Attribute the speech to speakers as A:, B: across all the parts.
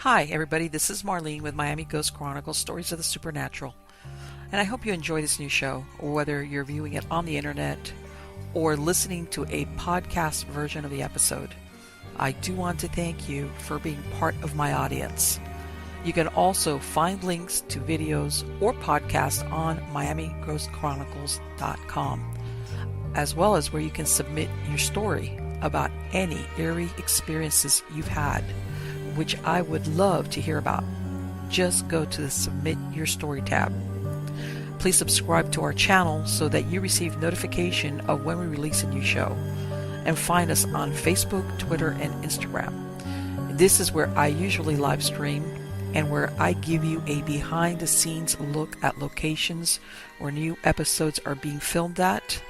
A: Hi, everybody. This is Marlene with Miami Ghost Chronicles Stories of the Supernatural. And I hope you enjoy this new show, whether you're viewing it on the internet or listening to a podcast version of the episode. I do want to thank you for being part of my audience. You can also find links to videos or podcasts on miamighostchronicles.com, as well as where you can submit your story about any eerie experiences you've had, which I would love to hear about. Just go to the Submit Your Story tab. Please subscribe to our channel so that you receive notification of when we release a new show. And find us on Facebook, Twitter, and Instagram. This is where I usually live stream and where I give you a behind-the-scenes look at locations where new episodes are being filmed at.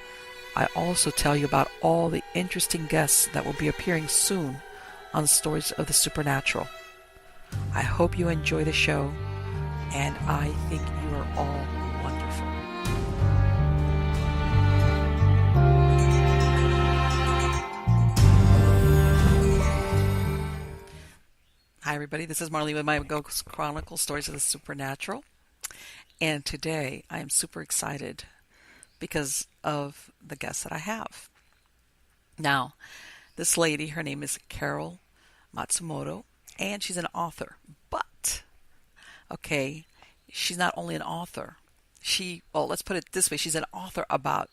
A: I also tell you about all the interesting guests that will be appearing soon on Stories of the Supernatural. I hope you enjoy the show, and I think you are all wonderful. Hi, everybody. This is Marlene with my Ghost Chronicles Stories of the Supernatural. And today I am super excited because of the guest that I have. Now, this lady, her name is Carol Matsumoto, and she's an author. But, okay, she's not only an author. Let's put it this way. She's an author about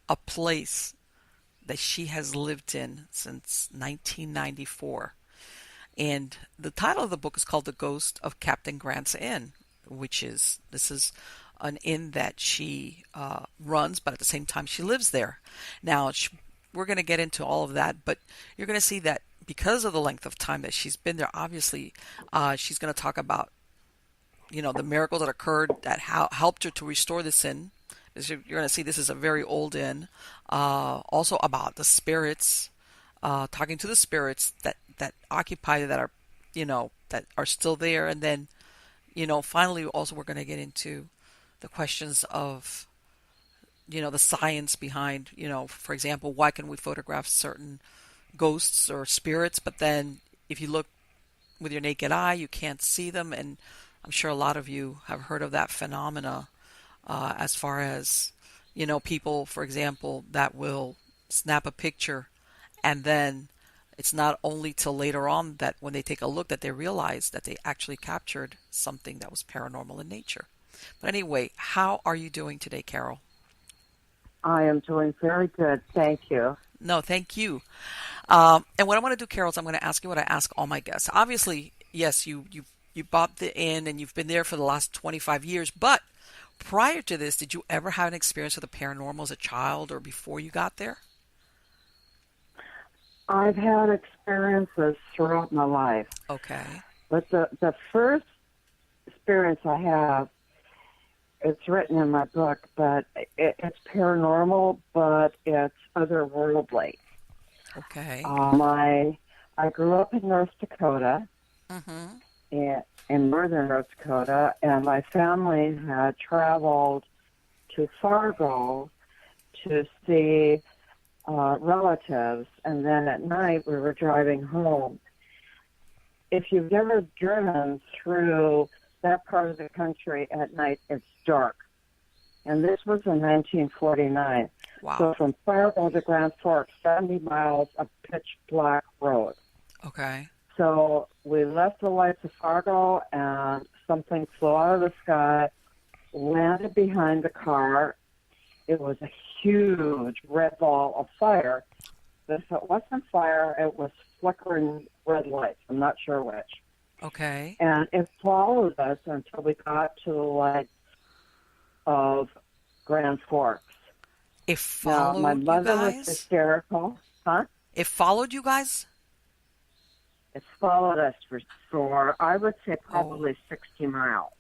A: a place that she has lived in since 1994. And the title of the book is called The Ghost of Captain Grant's Inn, this is an inn that she runs, but at the same time she lives there. Now, we're going to get into all of that, but you're going to see that because of the length of time that she's been there, obviously, she's going to talk about, the miracles that occurred that helped her to restore this inn. You're going to see this is a very old inn. Also about the spirits, talking to the spirits that occupy, that are, that are still there. And then, finally, also we're going to get into the questions of, the science behind, for example, why can we photograph certain ghosts or spirits, but then if you look with your naked eye, you can't see them. And I'm sure a lot of you have heard of that phenomena, as far as, people, for example, that will snap a picture and then it's not only till later on that when they take a look that they realize that they actually captured something that was paranormal in nature. But anyway, how are you doing today, Carol?
B: I am doing very good. Thank you.
A: No, thank you. And what I want to do, Carol, is I'm going to ask you what I ask all my guests. Obviously, yes, you bought the inn and you've been there for the last 25 years. But prior to this, did you ever have an experience with the paranormal as a child or before you got there?
B: I've had experiences throughout my life.
A: Okay.
B: But the first experience I have, it's written in my book, but it's paranormal, but it's otherworldly.
A: Okay.
B: I grew up in North Dakota, in northern North Dakota, and my family had traveled to Fargo to see relatives, and then at night we were driving home. If you've ever driven through that part of the country at night, it's dark. And this was in 1949.
A: Wow.
B: So from Fargo to Grand Forks, 70 miles of pitch black road.
A: Okay.
B: So we left the lights of Fargo, and something flew out of the sky, landed behind the car. It was a huge red ball of fire. But if it wasn't fire, it was flickering red lights. I'm not sure which.
A: Okay.
B: And it followed us until we got to the light of Grand Forks.
A: It followed
B: my mother
A: you guys?
B: was hysterical. Huh?
A: It followed you guys?
B: It followed us for I would say, probably 60 miles.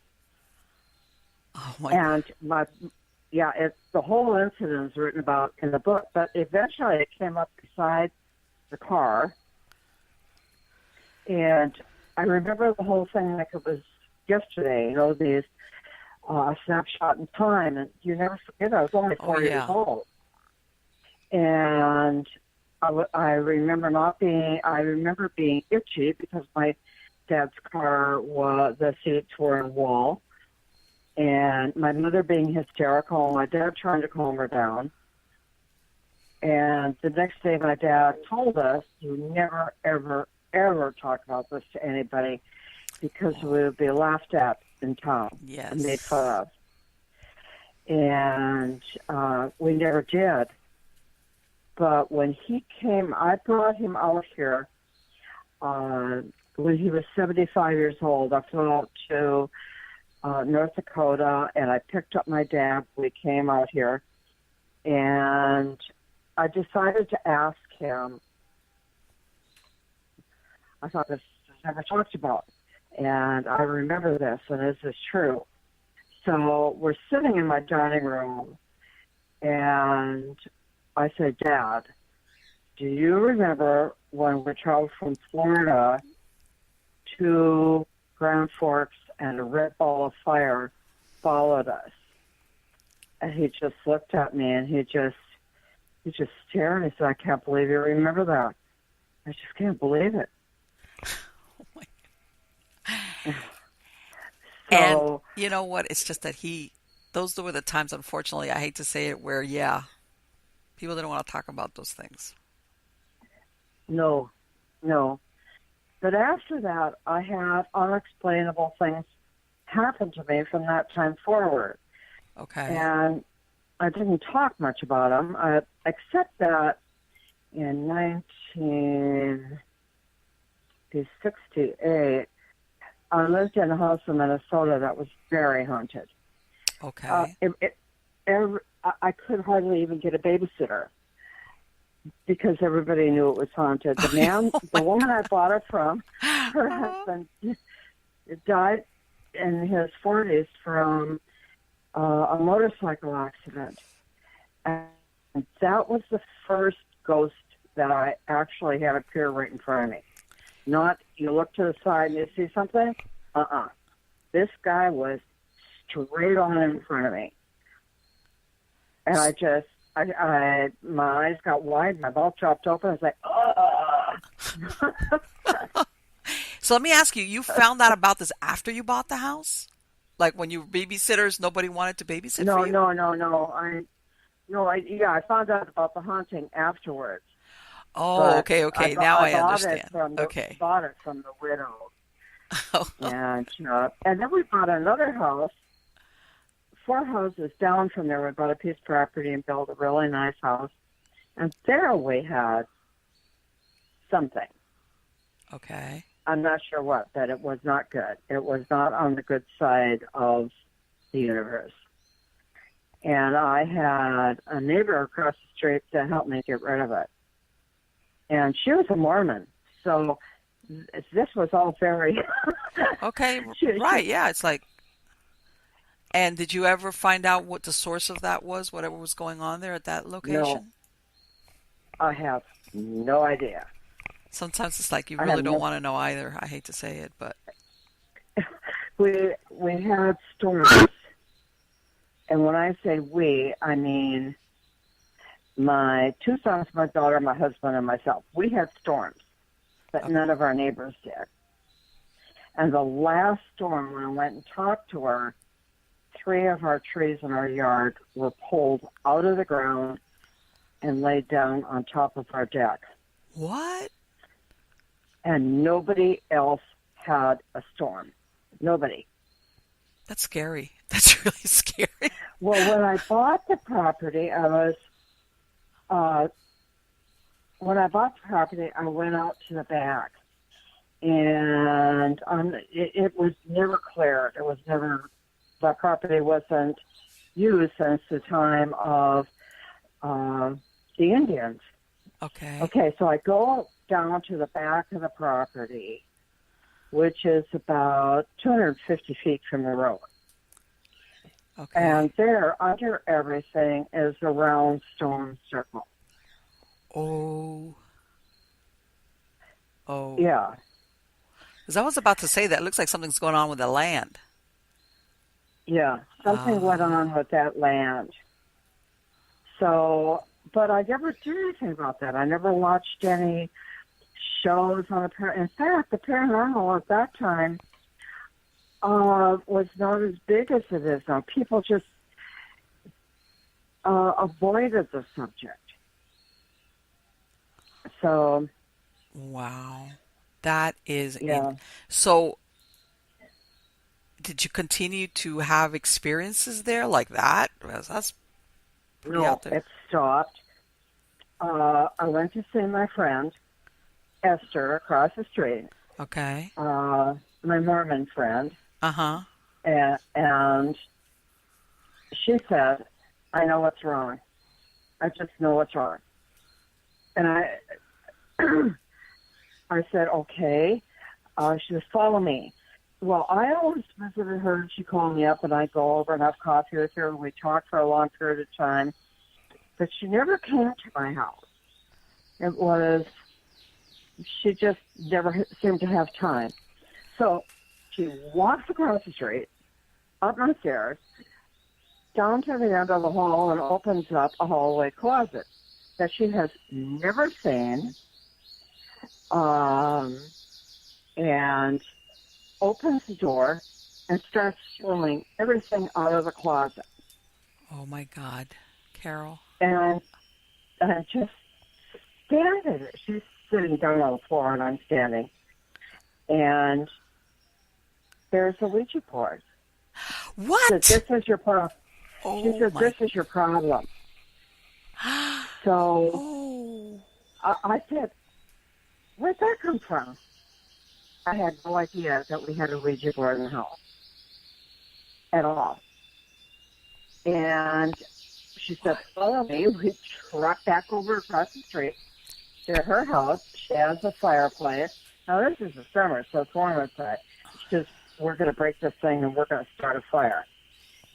A: Oh, my.
B: And the whole incident is written about in the book, but eventually it came up beside the car. And I remember the whole thing like it was yesterday, these snapshot in time, and you never forget, I was only 4 years old. And I remember being itchy because my Dad's car was, the seats were in wool, and my mother being hysterical, and my dad trying to calm her down. And the next day, my dad told us, "You never, ever, ever talk about this to anybody because we would be laughed at in town and made
A: Yes.
B: fun of." And we never did. But when he came, I brought him out here when he was 75 years old. I flew out to North Dakota, and I picked up my dad. We came out here, and I decided to ask him. I thought this was never talked about, and I remember this, and this is true. So we're sitting in my dining room, and I said, "Dad, do you remember when we traveled from Florida to Grand Forks and a red ball of fire followed us?" And he just looked at me, and he just stared, and he said, "I can't believe you remember that. I just can't believe it."
A: Oh my. And
B: So,
A: you know what? It's just that those were the times, unfortunately, I hate to say it, where, yeah, people didn't want to talk about those things.
B: no, no. But after that, I had unexplainable things happen to me from that time forward.
A: Okay.
B: And I didn't talk much about them, except that in 1968, I lived in a house in Minnesota that was very haunted.
A: Okay.
B: I could hardly even get a babysitter because everybody knew it was haunted. The woman I bought it from, her husband died in his 40s from a motorcycle accident. And that was the first ghost that I actually had appear right in front of me. Not, you look to the side and you see something? This guy was straight on in front of me. And my eyes got wide, my mouth dropped open. I was like, "Oh!"
A: So let me ask you, you found out about this after you bought the house? Like when you were babysitters, nobody wanted to babysit for you?
B: No. I found out about the haunting afterwards.
A: Oh,
B: But
A: okay,
B: I,
A: okay.
B: bu-
A: Now
B: I
A: I
B: bought it
A: understand.
B: from the
A: Okay.
B: widow, and then we bought another house. 4 houses down from there, we bought a piece of property and built a really nice house. And there we had something.
A: Okay.
B: I'm not sure what, but it was not good. It was not on the good side of the universe. And I had a neighbor across the street to help me get rid of it. And she was a Mormon, so this was all very...
A: Okay,
B: she,
A: right. Yeah, it's like, and did you ever find out what the source of that was, whatever was going on there at that
B: No,
A: location?
B: I have no idea.
A: Sometimes it's like you
B: I have
A: really don't
B: no...
A: want to know either. I hate to say it, but
B: We had storms. And when I say we, I mean my 2 sons, my daughter, my husband, and myself. We had storms, but none of our neighbors did. And the last storm, when I went and talked to her, 3 of our trees in our yard were pulled out of the ground and laid down on top of our deck.
A: what?
B: And nobody else had a storm. Nobody.
A: That's scary. That's really scary.
B: Well, when I bought the property, I went out to the back, and it was never cleared. It was never, the property wasn't used since the time of the Indians.
A: Okay.
B: Okay, so I go down to the back of the property, which is about 250 feet from the road.
A: Okay.
B: And there, under everything, is a round stone circle.
A: Oh. Oh.
B: Yeah.
A: Because I was about to say that. It looks like something's going on with the land.
B: Yeah, something went on with that land. So, but I never did anything about that. I never watched any shows on in fact, the paranormal at that time was not as big as it is now. People just avoided the subject. So,
A: Wow. That is in.
B: yeah,
A: So, did you continue to have experiences there like that? Because that's pretty out
B: no,
A: there.
B: it stopped. I went to see my friend Esther across the street,
A: Okay.
B: my Mormon friend,
A: Uh-huh.
B: and she said, "I know what's wrong. I just know what's wrong." And I said, "Okay." She says, "Follow me." Well, I always visited her, and she called me up, and I'd go over and have coffee with her, and we talked for a long period of time. But she never came to my house. It was, she just never seemed to have time. So she walks across the street, up my stairs, down to the end of the hall, and opens up a hallway closet that she has never seen, and opens the door and starts pulling everything out of the closet.
A: Oh my God, Carol.
B: And I just standing there. She's sitting down on the floor, and I'm standing. And there's a Ouija board. She said,
A: What?
B: "This is your problem." She
A: Oh
B: said,
A: my.
B: "This is your problem." So
A: Oh.
B: I said, "Where'd that come from?" I had no idea that we had a Ouija board in the house at all. And she said, "Follow me." We trucked back over across the street to her house. She has a fireplace. Now, this is the summer, so it's warm outside. She says, "We're going to break this thing, and we're going to start a fire."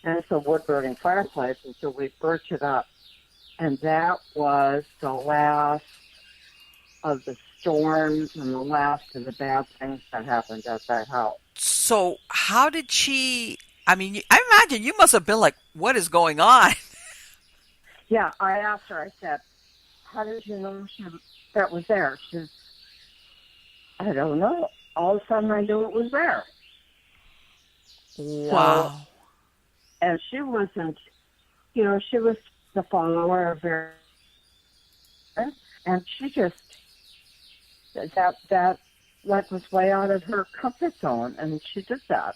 B: And it's a wood-burning fireplace, and so we burnt it up. And that was the last of the storms and the last of the bad things that happened at that house.
A: So how did she? I mean, I imagine you must have been like, "What is going on?"
B: Yeah, I asked her, I said, "How did you know that was there?" She says, "I don't know. All of a sudden I knew it was there." So,
A: Wow.
B: and she wasn't, she was the follower of her, and she just, that like was way out of her comfort zone, and she did that.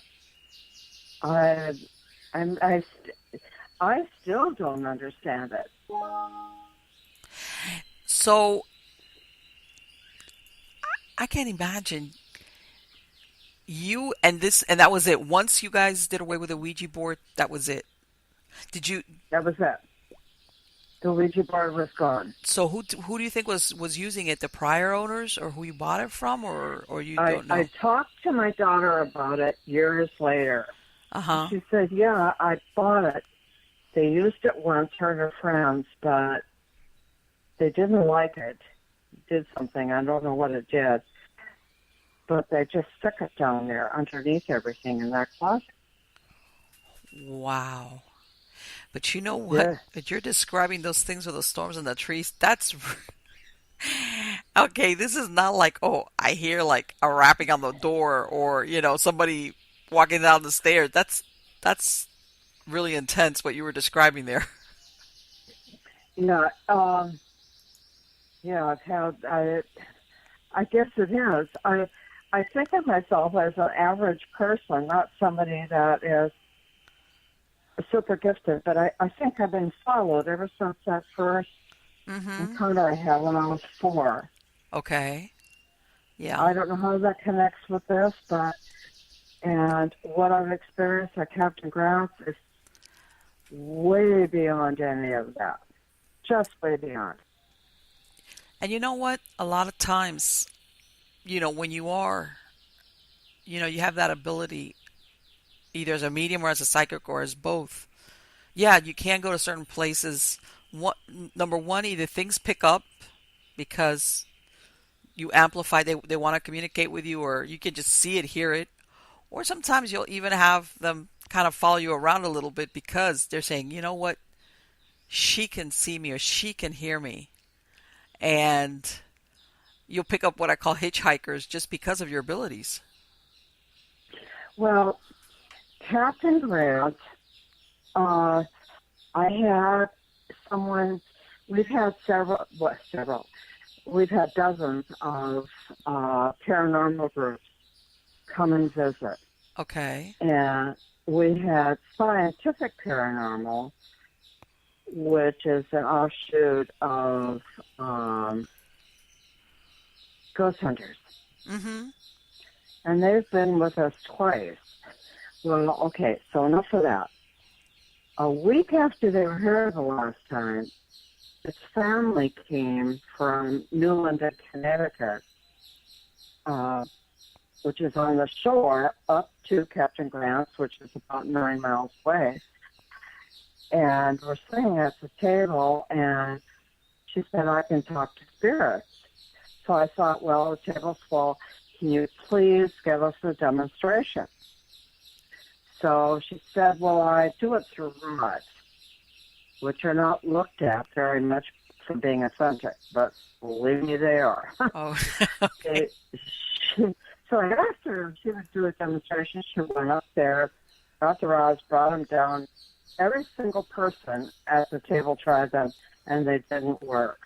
B: I, I'm, I still don't understand it.
A: So I can't imagine you and this, and that was it. Once you guys did away with the Ouija board, that was it. Did you?
B: That was it. The Ouija board was gone.
A: So who do you think was using it? The prior owners, or who you bought it from, or you don't
B: I
A: know?
B: talked to my daughter about it years later.
A: Uh huh.
B: She said, "Yeah, I bought it. They used it once, her and her friends, but they didn't like it. It did something. I don't know what it did. But they just stuck it down there underneath everything in that closet."
A: Wow. But you know what?
B: Yeah.
A: But you're describing those things with the storms and the trees. That's okay. This is not like, oh, I hear like a rapping on the door or, somebody walking down the stairs. That's really intense what you were describing there.
B: Yeah. Yeah, I guess it is. I think of myself as an average person, not somebody that is super gifted, but I think I've been followed ever since that first
A: Mm-hmm.
B: encounter I had when I was 4.
A: Okay. Yeah.
B: I don't know how that connects with this, and what I've experienced at Captain Grant's is way beyond any of that. Just way beyond.
A: And you know what? A lot of times, when you have that ability, either as a medium or as a psychic or as both. Yeah, you can go to certain places. One, number one, either things pick up because you amplify, they want to communicate with you, or you can just see it, hear it. Or sometimes you'll even have them kind of follow you around a little bit because they're saying, you know what, she can see me or she can hear me. And you'll pick up what I call hitchhikers just because of your abilities.
B: Well, Captain Grant, uh, I had someone, we've had several, we've had dozens of paranormal groups come and visit.
A: Okay.
B: And we had scientific paranormal, which is an offshoot of ghost hunters.
A: Mm-hmm.
B: And they've been with us twice. Well, okay, so enough of that. A week after they were here the last time, this family came from Newland, Connecticut, which is on the shore up to Captain Grant's, which is about 9 miles away. And we're sitting at the table, and she said, I can talk to spirits. So I thought, well, the table's full. Can you please give us a demonstration? So she said, well, I do it through rods, which are not looked at very much for being authentic, but believe me, they are.
A: Oh, okay.
B: So I asked her if she would do a demonstration. She went up there, got the rods, brought them down. Every single person at the table tried them, and they didn't work.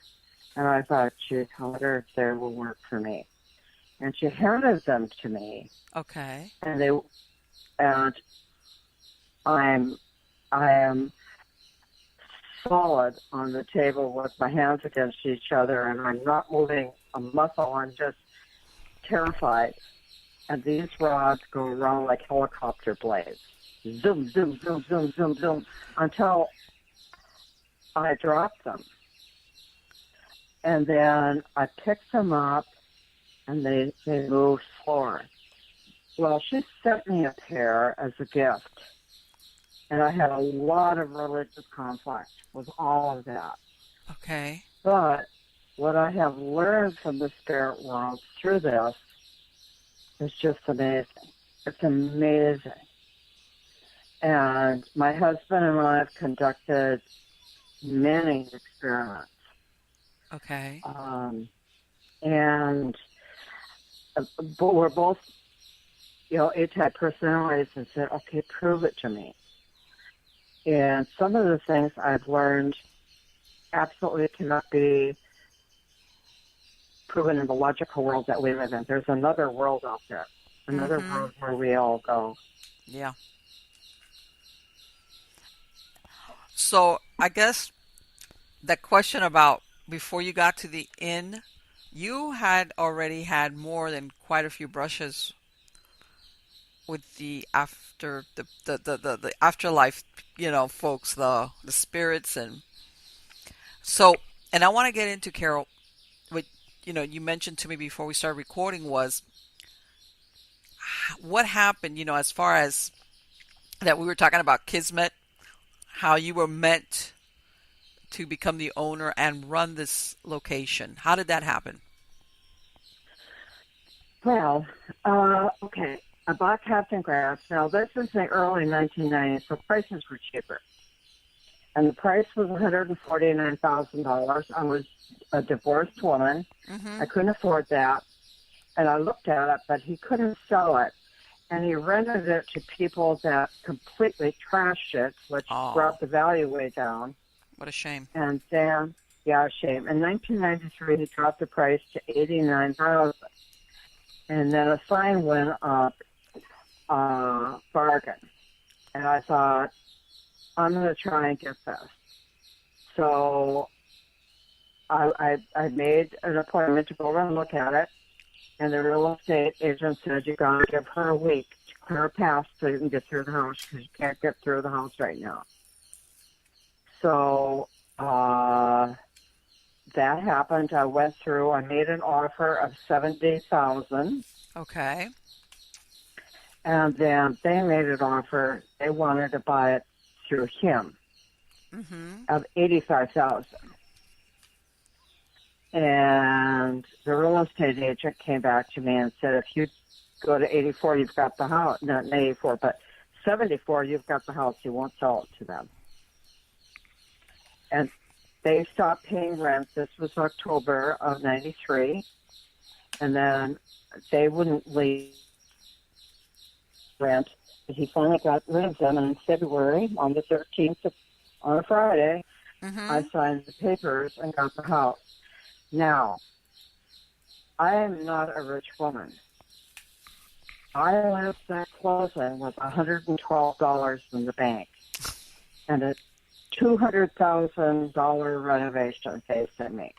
B: And I thought, geez, I wonder if they will work for me. And she handed them to me,
A: Okay.
B: and I am solid on the table with my hands against each other, and I'm not moving a muscle. I'm just terrified. And these rods go around like helicopter blades. Zoom, zoom, zoom, zoom, zoom, zoom, until I drop them. And then I pick them up, and they move slower. Well, she sent me a pair as a gift. And I had a lot of religious conflict with all of that.
A: Okay.
B: But what I have learned from the spirit world through this is just amazing. It's amazing. And my husband and I have conducted many experiments.
A: Okay.
B: But we're both, A-type personalities, and said, okay, prove it to me. And some of the things I've learned absolutely cannot be proven in the logical world that we live in. There's another world out there, another world where we all go.
A: Yeah. So I guess the question about before you got to the inn, you had already had more than quite a few brushes with the afterlife, folks, the spirits, and so, and I want to get into, Carol, what you mentioned to me before we started recording was what happened, as far as that we were talking about kismet, how you were meant to become the owner and run this location. How did that happen?
B: Well, okay. I bought Captain Grass. Now, this is the early 1990s, so prices were cheaper. And the price was $149,000. I was a divorced woman.
A: Mm-hmm.
B: I couldn't afford that. And I looked at it, but he couldn't sell it. And he rented it to people that completely trashed it, which brought the value way down.
A: What a shame.
B: And then, yeah, shame. In 1993, he dropped the price to $89,000. And then a sign went up, bargain. And I thought, I'm going to try and get this. So I made an appointment to go over and look at it. And the real estate agent said, you got to give her a week to clear a path so you can get through the house, because you can't get through the house right now. So that happened. I went through. I made an offer of $70,000.
A: Okay.
B: And then they made an offer. They wanted to buy it through him of $85,000. And the real estate agent came back to me and said, if you go to 84, you've got the house. Not 84, but 74, you've got the house. You won't sell it to them. And they stopped paying rent. This was October of 93. and then they wouldn't leave rent. He finally got rid of them, and in February, on the 13th, on a Friday, I
A: Mm-hmm.
B: signed the papers and got the house. Now, I am not a rich woman. I left that closing with $112 in the bank and a $200,000 renovation facing me.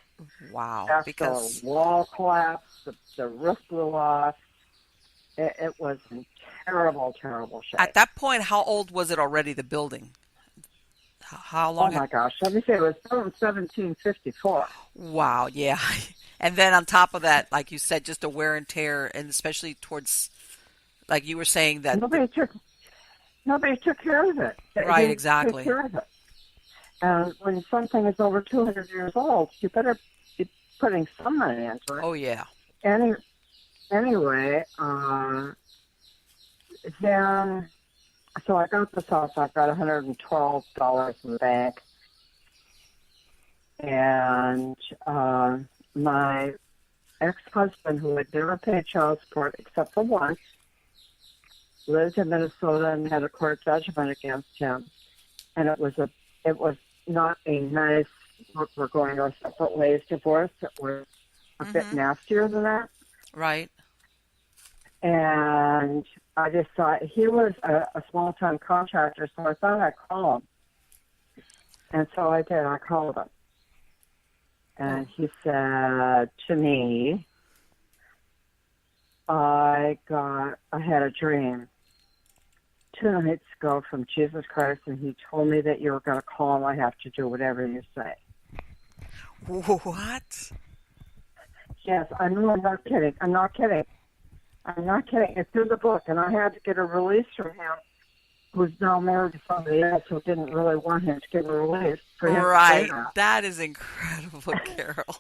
A: Wow.
B: After a
A: Because
B: wall collapsed, the roof blew off. It was in terrible, terrible
A: at
B: shape.
A: that point, how old was it already, the building? How
B: Oh
A: long had...
B: my gosh, let me say it was built in 1754.
A: Wow, yeah. And then on top of that, like you said, just a wear and tear, and especially towards, like you were saying that the...
B: Nobody took nobody took care of it. They
A: Right,
B: didn't take
A: exactly.
B: care of it. And when something is over 200 years old, you better be putting some money into it.
A: Oh yeah.
B: Any, anyway, then so I got this house. I got $112 in the bank, and my ex-husband, who had never paid child support except for once, lived in Minnesota and had a court judgment against him, and it was not a nice we're going our separate ways divorce. It was a bit
A: Mm-hmm.
B: nastier than that.
A: Right.
B: And I just thought he was a small time contractor, so I thought I'd call him. And so I did. I called him.
A: Oh.
B: And he said to me, I had a dream 2 nights ago from Jesus Christ, and he told me that you were going to call him. I have to do whatever you say.
A: What?
B: Yes, I know. I'm not kidding. I'm not kidding. I'm not kidding. It's in the book, and I had to get a release from him, who's now married to somebody else who didn't really want him to get a release for him to say
A: Right.
B: that.
A: That is incredible, Carol.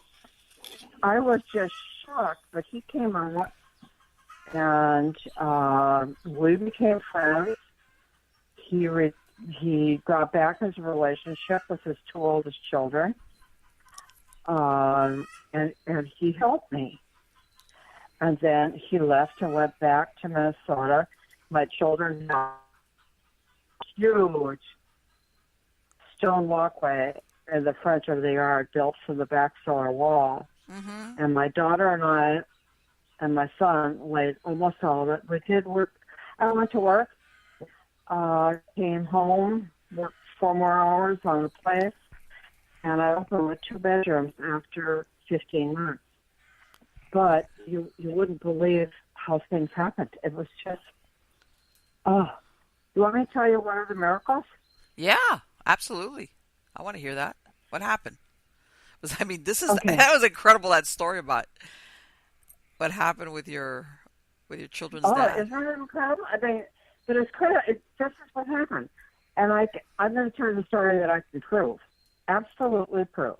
B: I was just shocked, but he came on, and we became friends. He got back his relationship with his two oldest children, and he helped me. And then he left and went back to Minnesota. My children have a huge stone walkway in the front of the yard built from the back cellar wall.
A: Mm-hmm.
B: And my daughter and I and my son laid almost all of it. We did work. I went to work, came home, worked 4 more hours on the place, and I opened with 2 bedrooms after 15 months. But you wouldn't believe how things happened. It was just, oh. You want me to tell you one of the miracles?
A: Yeah, absolutely. I want to hear that. What happened? I mean, this is
B: Okay.
A: that was incredible. That story about what happened with your children's
B: Oh,
A: dad.
B: isn't it incredible? I mean, but it's clear. This is what happened. And I'm going to tell you a story that I can prove. Absolutely prove.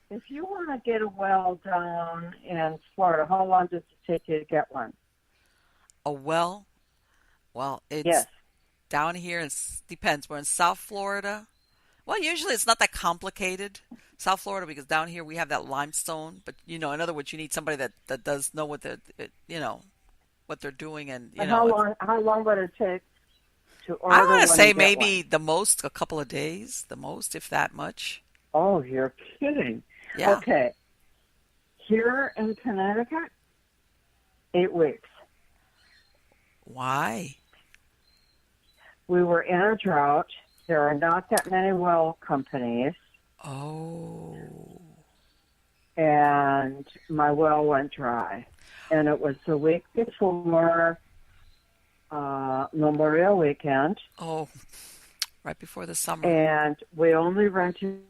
B: If you want to get a well down in Florida, how long does it take you to get one?
A: A well? Well, it's
B: Yes.
A: down here. It depends. We're in South Florida. Well, usually it's not that complicated. South Florida, because down here we have that limestone. But in other words, you need somebody that does know what what they're doing, and
B: And
A: it's.
B: how long would it take to
A: I
B: order
A: want to
B: one
A: say
B: and get
A: maybe
B: one?
A: the most a couple of days, the most, if that much.
B: Oh, you're kidding.
A: Yeah.
B: Okay. Here in Connecticut, 8 weeks.
A: Why?
B: We were in a drought. There are not that many well companies,
A: Oh.
B: and my well went dry. And it was the week before Memorial Weekend,
A: Oh, right before the summer.
B: and we only rented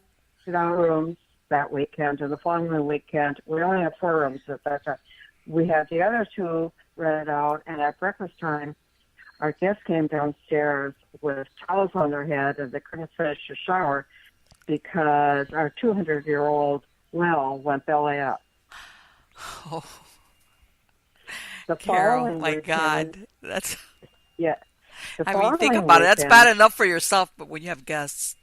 B: our rooms that weekend. And the following weekend, we only had 4 rooms at that time. We had the other 2 rented out, and at breakfast time, our guests came downstairs with towels on their head, and they couldn't finish the shower because our 200-year-old well went belly up.
A: Oh,
B: The
A: Carol,
B: following
A: my
B: weekend,
A: God. That's,
B: yeah, the
A: I mean, think
B: following
A: about it. That's bad
B: weekend,
A: enough for yourself, but when you have guests,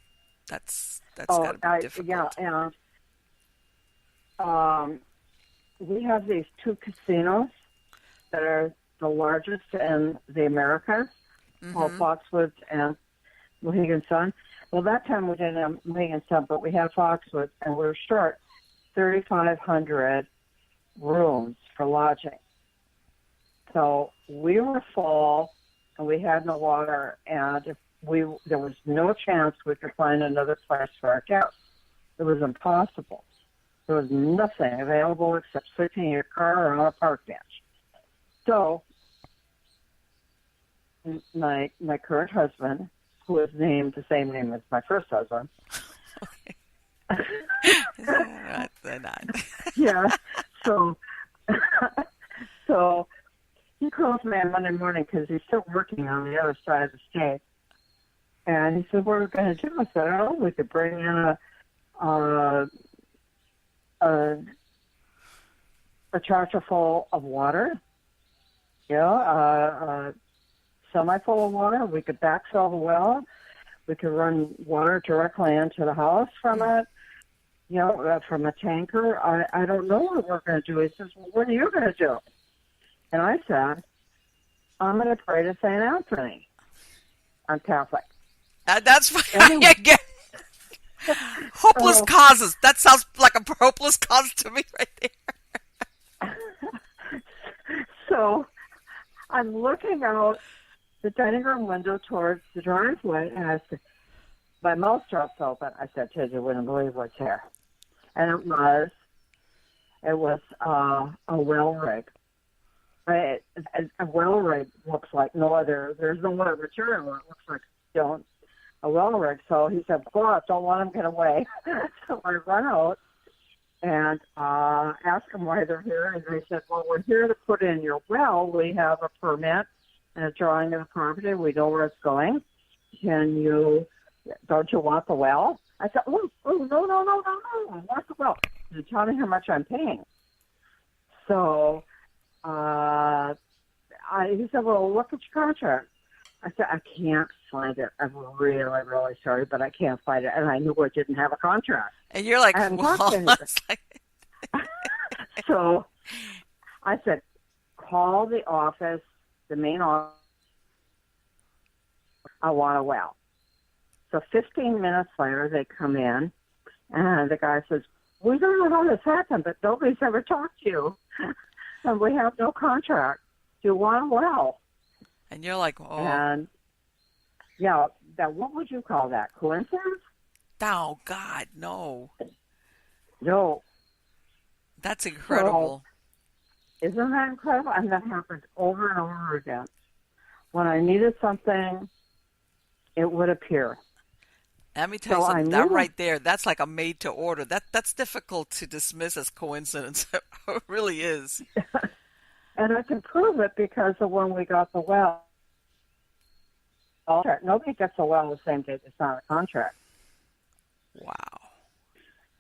A: that's got
B: oh,
A: to be
B: yeah,
A: difficult.
B: and um, we have these two casinos that are the largest in the Americas, called
A: Mm-hmm.
B: Foxwoods and Mohegan Sun. Well, that time we didn't have Mohegan Sun, but we had Foxwoods, and we were short 3,500 rooms for lodging. So we were full, and we had no water, and if there was no chance we could find another place for our guests. It was impossible. There was nothing available except sleeping in your car or on a park bench. So my current husband, who is named the same name as my first husband,
A: Right, they're not.
B: yeah. So so he calls me on Monday morning because he's still working on the other side of the state, and he said, "What are we going to do?" I said, "Oh, we could bring in a a, a tractor full of water, a semi full of water. We could backfill the well. We could run water directly into the house from it, from a tanker. I don't know what we're going to do." He says, "Well, what are you going to do?" And I said, "I'm going to pray to St. Anthony. I'm Catholic."
A: That's fine.
B: Anyway,
A: Again, hopeless
B: so,
A: causes. That sounds like a hopeless cause to me right there.
B: so I'm looking out the dining room window towards the driveway, and I said, my mouth drops open. I said, "Ted, you wouldn't believe what's here." And it was a well rig. A well rig looks like no other. There's no other material. It looks like a well rig. So he said, "Go out, don't let them get away." So I run out and ask them why they're here, and they said, "Well, we're here to put in your well. We have a permit and a drawing of the property. We know where it's going. Don't you want the well?" I said, "Oh, no, I want the well. You tell me how much I'm paying." So he said, "Well, look at your contract." I said, "I can't find it. I'm really, really sorry, but I can't find it." And I knew I didn't have a contract.
A: And you're like,
B: I hadn't talked
A: well,
B: to anybody.
A: it's like,
B: So I said, "Call the office, the main office. I want a well." So 15 minutes later, they come in, and the guy says, "We don't know how this happened, but nobody's ever talked to you, and we have no contract. Do you want a well?"
A: and you're like, oh,
B: And, what would you call that? Coincidence?
A: oh God, no.
B: No.
A: That's
B: So,
A: incredible.
B: isn't that incredible? And that happens over and over again. When I needed something, it would appear.
A: Let me tell you
B: So I
A: something. That
B: knew,
A: right there, that's like a made to order. That's difficult to dismiss as coincidence. It really is.
B: and I can prove it because of when we got the well. Nobody gets a well the same day they sign a contract,
A: Wow.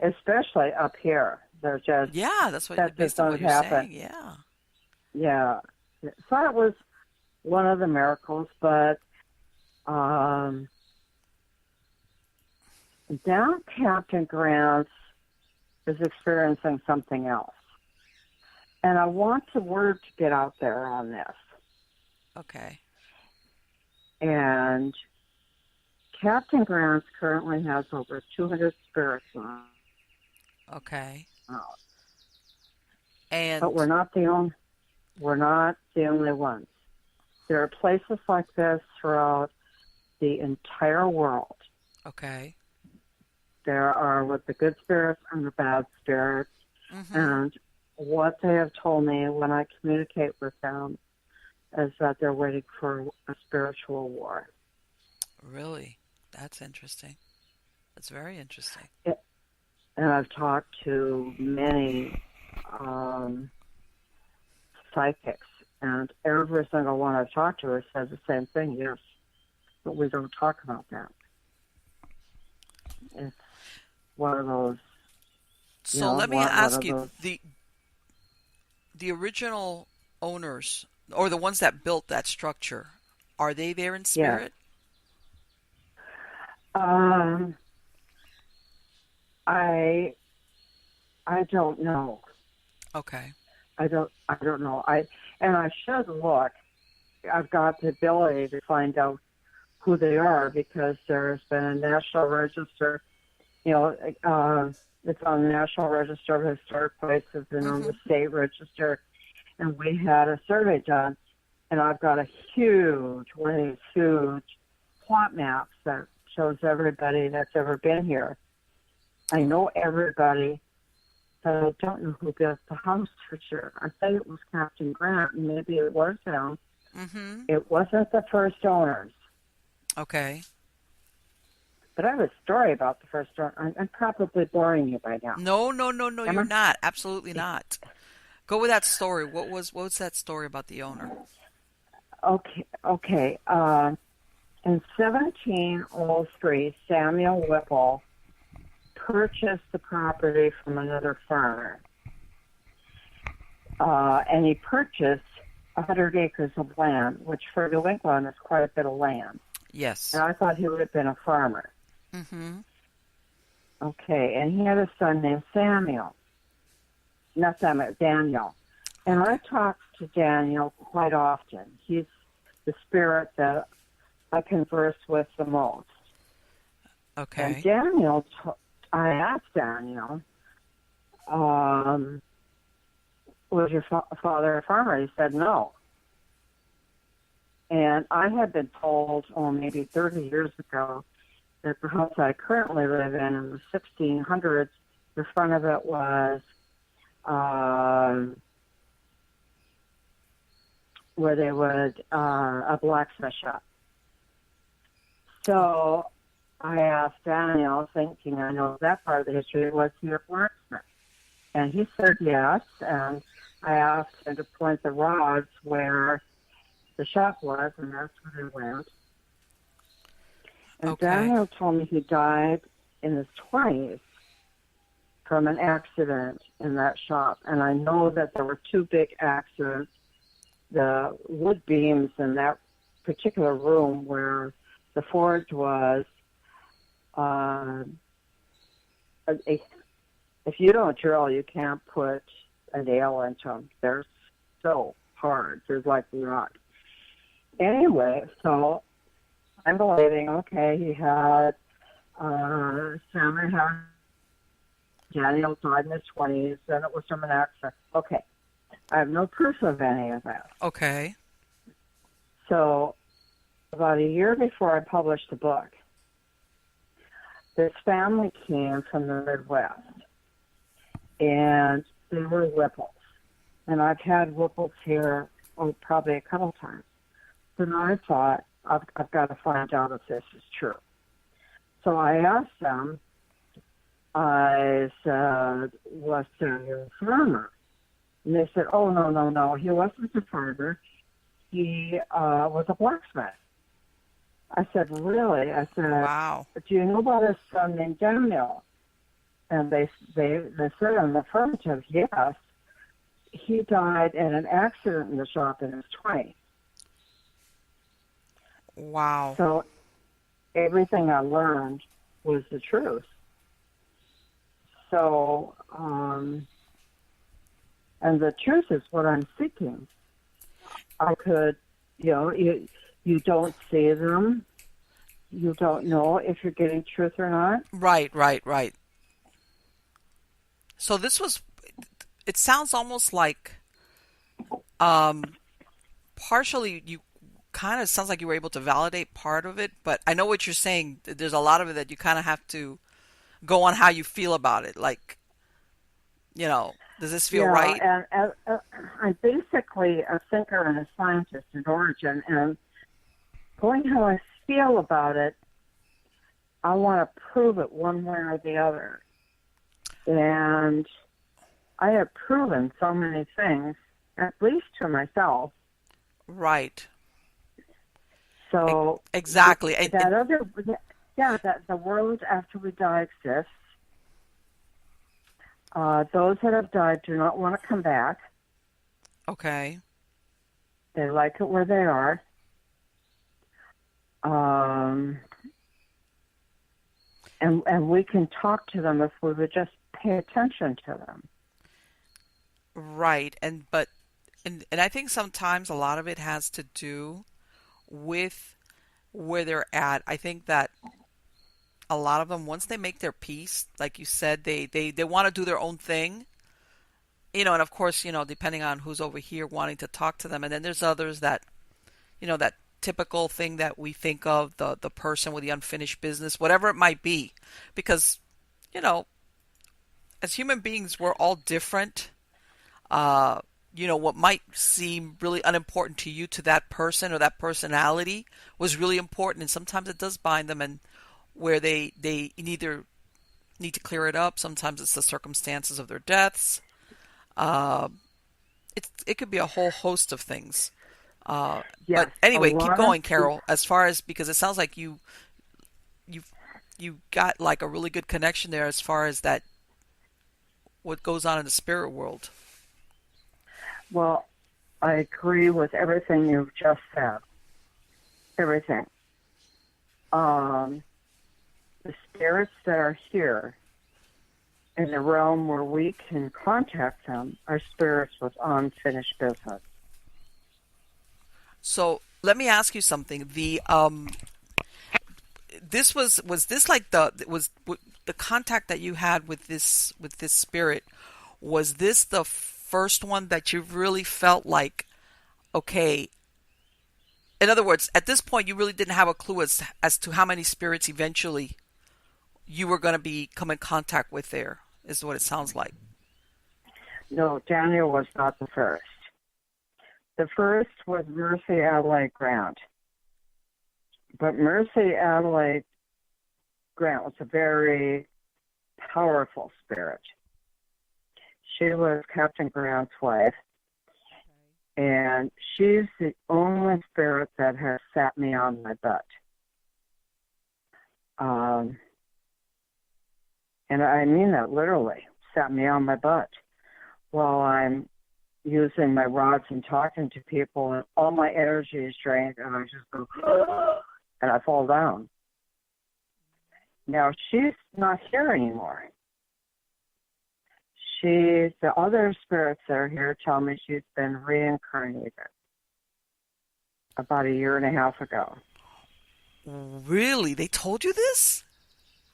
B: especially up here. They're just,
A: Yeah, that's what
B: that just
A: based on
B: don't
A: what you're
B: happen.
A: saying. Yeah.
B: Yeah. So it was one of the miracles, but um, now Captain Grant is experiencing something else. And I want the word to get out there on this.
A: Okay.
B: And Captain Grant currently has over 200 spirits on.
A: Okay.
B: But
A: And
B: we're not the only ones. There are places like this throughout the entire world.
A: okay.
B: There are with the good spirits and the bad spirits.
A: Mm-hmm.
B: And what they have told me when I communicate with them is that they're waiting for a spiritual war.
A: Really? That's interesting. That's very interesting.
B: And I've talked to many psychics, and every single one I've talked to has said the same thing, yes, but we don't talk about that. It's one of those,
A: So let me
B: one
A: ask
B: of
A: you,
B: those,
A: the original owners or the ones that built that structure, are they there in
B: yeah.
A: spirit?
B: I I don't know.
A: Okay.
B: I don't know. I should look. I've got the ability to find out who they are because there's been a national register. You know, it's on the National Register of Historic Places and on
A: Mm-hmm.
B: the state register. And we had a survey done, and I've got a huge, one of these huge plot maps that shows everybody that's ever been here. I know everybody, but I don't know who built the house for sure. I think it was Captain Grant, and maybe it was him.
A: Mm-hmm.
B: It wasn't the first owners.
A: Okay.
B: But I have a story about the first owner. I'm probably boring you by now.
A: No, no, no, no, you're
B: Emma?
A: not. Absolutely not. Go with that story. What was that story about the owner?
B: Okay, okay. In 1703, Samuel Whipple purchased the property from another farmer. And he purchased 100 acres of land, which for New England is quite a bit of land.
A: Yes.
B: And I thought he would have been a farmer.
A: Mm-hmm.
B: Okay, and he had a son named Samuel. Not Samuel, Daniel. And I talk to Daniel quite often. He's the spirit that I converse with the most. And
A: Okay.
B: Daniel, I asked Daniel, was your father a farmer? He said no. And I had been told, maybe 30 years ago, that the house I currently live in the 1600s, the front of it was where they would, a blacksmith shop. So I asked Daniel, thinking I know that part of the history, was he a blacksmith? And he said yes, and I asked him to point the rods where the shop was, and that's where they went. And
A: Okay.
B: Daniel told me he died in his 20s from an accident in that shop. And I know that there were two big accidents. The wood beams in that particular room where the forge was, if you don't drill, you can't put a nail into them. They're so hard. They're like rock. Anyway, so I'm believing, okay, he had, Samuel had, Daniel died in his 20s, and it was from an accident. Okay, I have no proof of any of that.
A: Okay.
B: So about a year before I published the book, this family came from the Midwest, and they were Whipples. And I've had Whipples here probably a couple times. Then I thought, I've got to find out if this is true. So I asked them, I said, was Samuel a farmer? And they said, oh, no, no, no, he wasn't a farmer. He was a blacksmith. I said, really? I said,
A: Wow.
B: do you know about his son named Daniel? And they said in the affirmative, yes. He died in an accident in the shop in his 20s.
A: Wow.
B: So everything I learned was the truth. So, and the truth is what I'm seeking. I could, you don't see them. You don't know if you're getting truth or not.
A: Right, right, right. So this was, it sounds almost like, um, partially you kind of sounds like you were able to validate part of it, but I know what you're saying. There's a lot of it that you kind of have to go on how you feel about it. Like, does this feel right?
B: Yeah, and I'm basically a thinker and a scientist in origin, and going how I feel about it, I want to prove it one way or the other. And I have proven so many things, at least to myself.
A: Right.
B: So
A: Exactly.
B: that the world after we die exists. Those that have died do not want to come back.
A: Okay.
B: They like it where they are. And we can talk to them if we would just pay attention to them.
A: Right. And I think sometimes a lot of it has to do with where they're at. I think that a lot of them, once they make their peace, like you said, they want to do their own thing. And of course, depending on who's over here wanting to talk to them. And then there's others that, that typical thing that we think of, the person with the unfinished business, whatever it might be. Because, you know, as human beings, we're all different. Uh, what might seem really unimportant to you, to that person or that personality, was really important. And sometimes it does bind them, and where they either need to clear it up. Sometimes it's the circumstances of their deaths. Uh, it could be a whole host of things.
B: Yes,
A: But
B: a
A: anyway, keep
B: lot of
A: going, Carol. As far as, because it sounds like you you got like a really good connection there as far as that, what goes on in the spirit world.
B: well, I agree with everything you've just said. Everything. Um, the spirits that are here in the realm where we can contact them are spirits with unfinished business.
A: So let me ask you something. This was this like the contact that you had with this spirit? Was this the first one that you really felt like, okay? In other words, at this point, you really didn't have a clue as to how many spirits eventually you were going to be come in contact with. There is what it sounds like.
B: No, Daniel was not the first. The first was Mercy Adelaide Grant. But Mercy Adelaide Grant was a very powerful spirit. She was Captain Grant's wife, and she's the only spirit that has sat me on my butt. And I mean that literally, sat me on my butt while I'm using my rods and talking to people, and all my energy is drained, and I just go, and I fall down. Now, she's not here anymore. The other spirits that are here tell me she's been reincarnated about a year and a half ago.
A: Really? They told you this?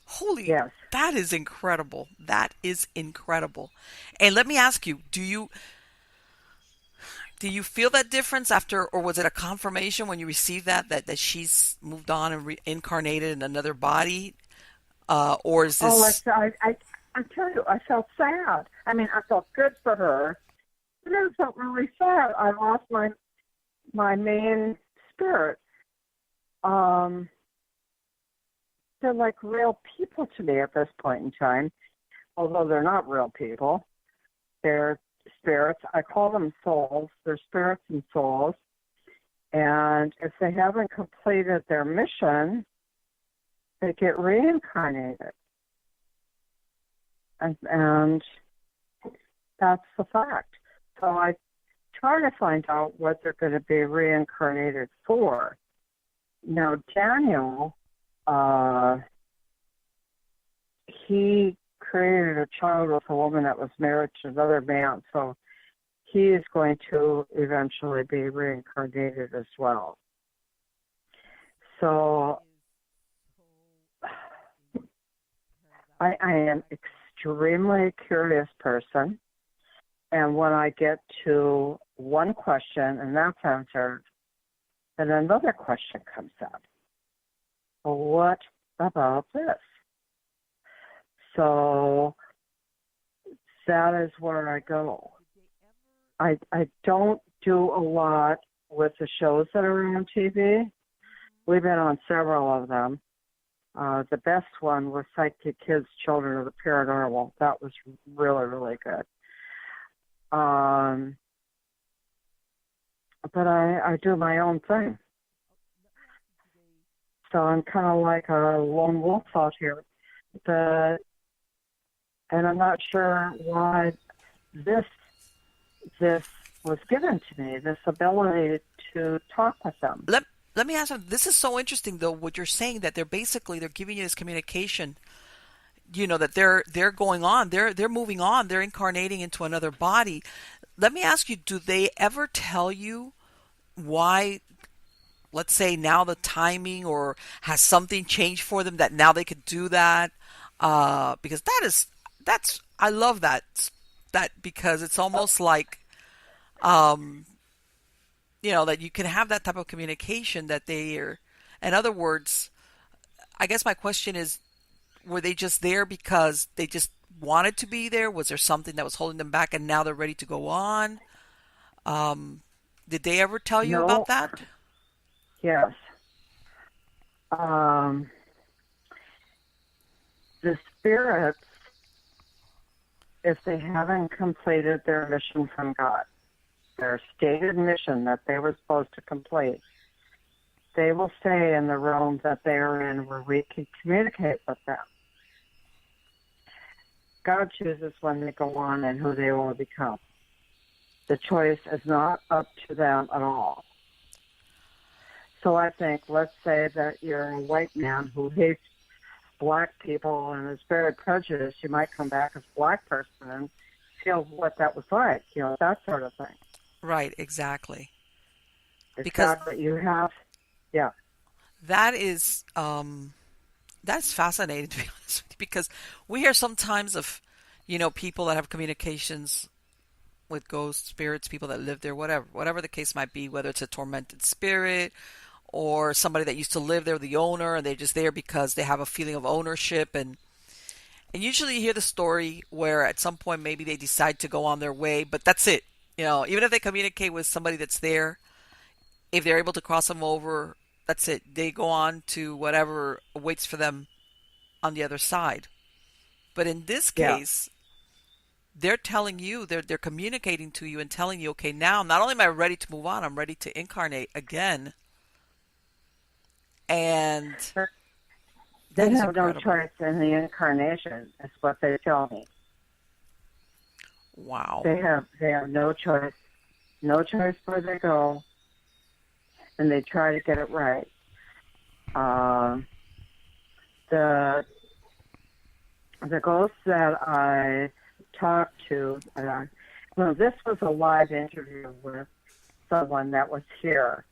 A: Holy,
B: Yes.
A: that is incredible. That is incredible. And let me ask you, do you feel that difference after, or was it a confirmation when you received that she's moved on and reincarnated in another body? Or is
B: Oh,
A: this?
B: I tell you, I felt sad. I mean, I felt good for her, but I felt really sad. I lost my main spirit. They're like real people to me at this point in time, although they're not real people. They're spirits. I call them souls. They're spirits and souls. And if they haven't completed their mission, they get reincarnated. And that's the fact. So I try to find out what they're going to be reincarnated for. Now, Daniel, he created a child with a woman that was married to another man, so he is going to eventually be reincarnated as well. So I am extremely curious person, and when I get to one question and that's answered, then another question comes up. Well, what about this? So that is where I go. I don't do a lot with the shows that are on TV. We've been on several of them. The best one was Psychic Kids, Children of the Paranormal. That was really, really good. But I do my own thing. So I'm kind of like a lone wolf out here. And I'm not sure why this was given to me, this ability to talk with them.
A: Let me ask you, this is so interesting though, what you're saying, that they're giving you this communication. that they're going on, they're moving on, they're incarnating into another body. Let me ask you, do they ever tell you why, let's say now the timing, or has something changed for them that now they could do that? Because that's I love that because it's almost like, um, that you can have that type of communication that they are. In other words, I guess my question is, were they just there because they just wanted to be there? Was there something that was holding them back and now they're ready to go on? Um, did they ever tell you about
B: No,
A: that?
B: yes. Um, the spirits, if they haven't completed their mission from God, their stated mission that they were supposed to complete, they will stay in the realm that they are in where we can communicate with them. God chooses when they go on and who they will become. The choice is not up to them at all. So I think, let's say that you're a white man who hates black people and is very prejudiced, you might come back as a black person and feel what that was like, that sort of thing.
A: Right, exactly.
B: It's
A: Because
B: God that you have. Yeah.
A: that is that's fascinating, to be honest with you, because we hear sometimes of, people that have communications with ghosts, spirits, people that live there, whatever the case might be, whether it's a tormented spirit or somebody that used to live there, the owner, and they're just there because they have a feeling of ownership. And usually you hear the story where at some point maybe they decide to go on their way, but that's it. Even if they communicate with somebody that's there, if they're able to cross them over, that's it. They go on to whatever awaits for them on the other side. But in this
B: Yeah.
A: case, they're telling you, they're communicating to you and telling you, okay, now not only am I ready to move on, I'm ready to incarnate again. And
B: They
A: that is
B: have no
A: incredible.
B: choice in the incarnation, is what they tell me.
A: Wow.
B: They have no choice where they go, and they try to get it right. Uh, the the ghost that I talked to, this was a live interview with someone that was here,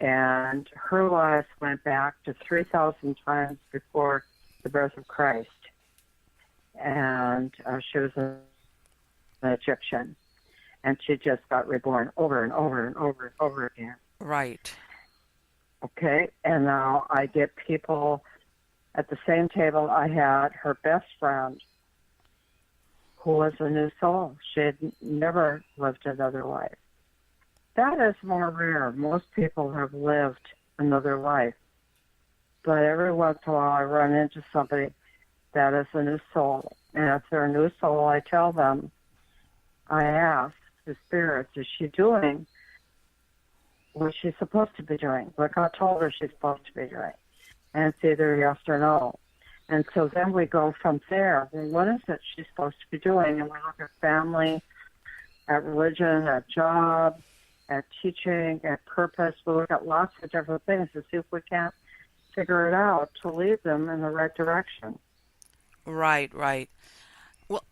B: and her life went back to 3,000 times before the birth of Christ, and she was an Egyptian, and she just got reborn over and over and over and over again.
A: Right.
B: Okay, and now I get people at the same table. I had her best friend who was a new soul. She had never lived another life. That is more rare. Most people have lived another life. But every once in a while I run into somebody that is a new soul. And if they're a new soul, I tell them, I ask the spirits, is she doing what she's supposed to be doing? What God told her she's supposed to be doing? And it's either yes or no. And so then we go from there. Well, what is it she's supposed to be doing? And we look at family, at religion, at job, at teaching, at purpose. We look at lots of different things to see if we can't figure it out to lead them in the right direction.
A: Right, right. Well,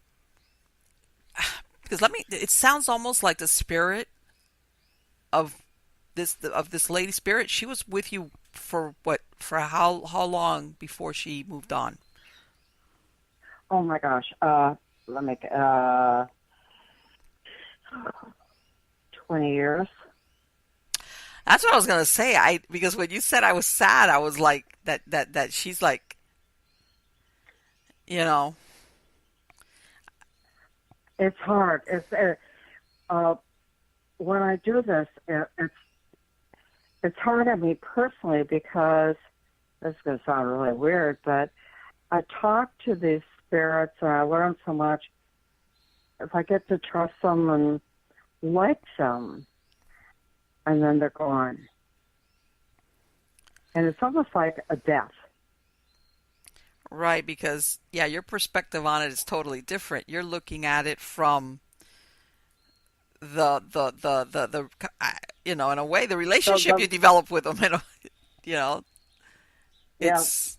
A: because it sounds almost like the spirit of this lady spirit. She was with you for what? For how long before she moved on?
B: Oh my gosh. Let me 20 years.
A: That's what I was gonna say. Because when you said I was sad, I was like that she's like, you know,
B: It's hard. Uh, when I do this, it's hard on me personally because this is going to sound really weird, but I talk to these spirits and I learn so much. If I get to trust them and like them, and then they're gone. And it's almost like a death.
A: right? Because yeah, your perspective on it is totally different. You're looking at it from in a way, the
B: So
A: relationship you
B: the
A: develop with them. You know,
B: yeah,
A: it's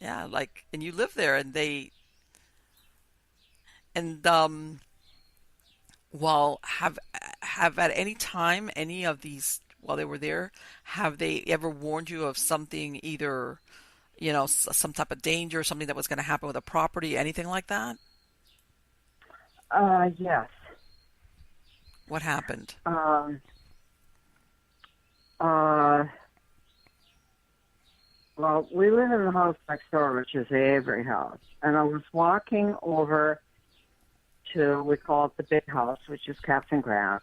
A: Yeah, like, and you live there, and and well, have at any time any of these while they were there, have they ever warned you of something, either some type of danger, something that was going to happen with a property, anything like that?
B: Yes.
A: What happened?
B: Um, uh, well, we live in the house next door, which is the Avery house. And I was walking over to, we call it the big house, which is Captain Grass.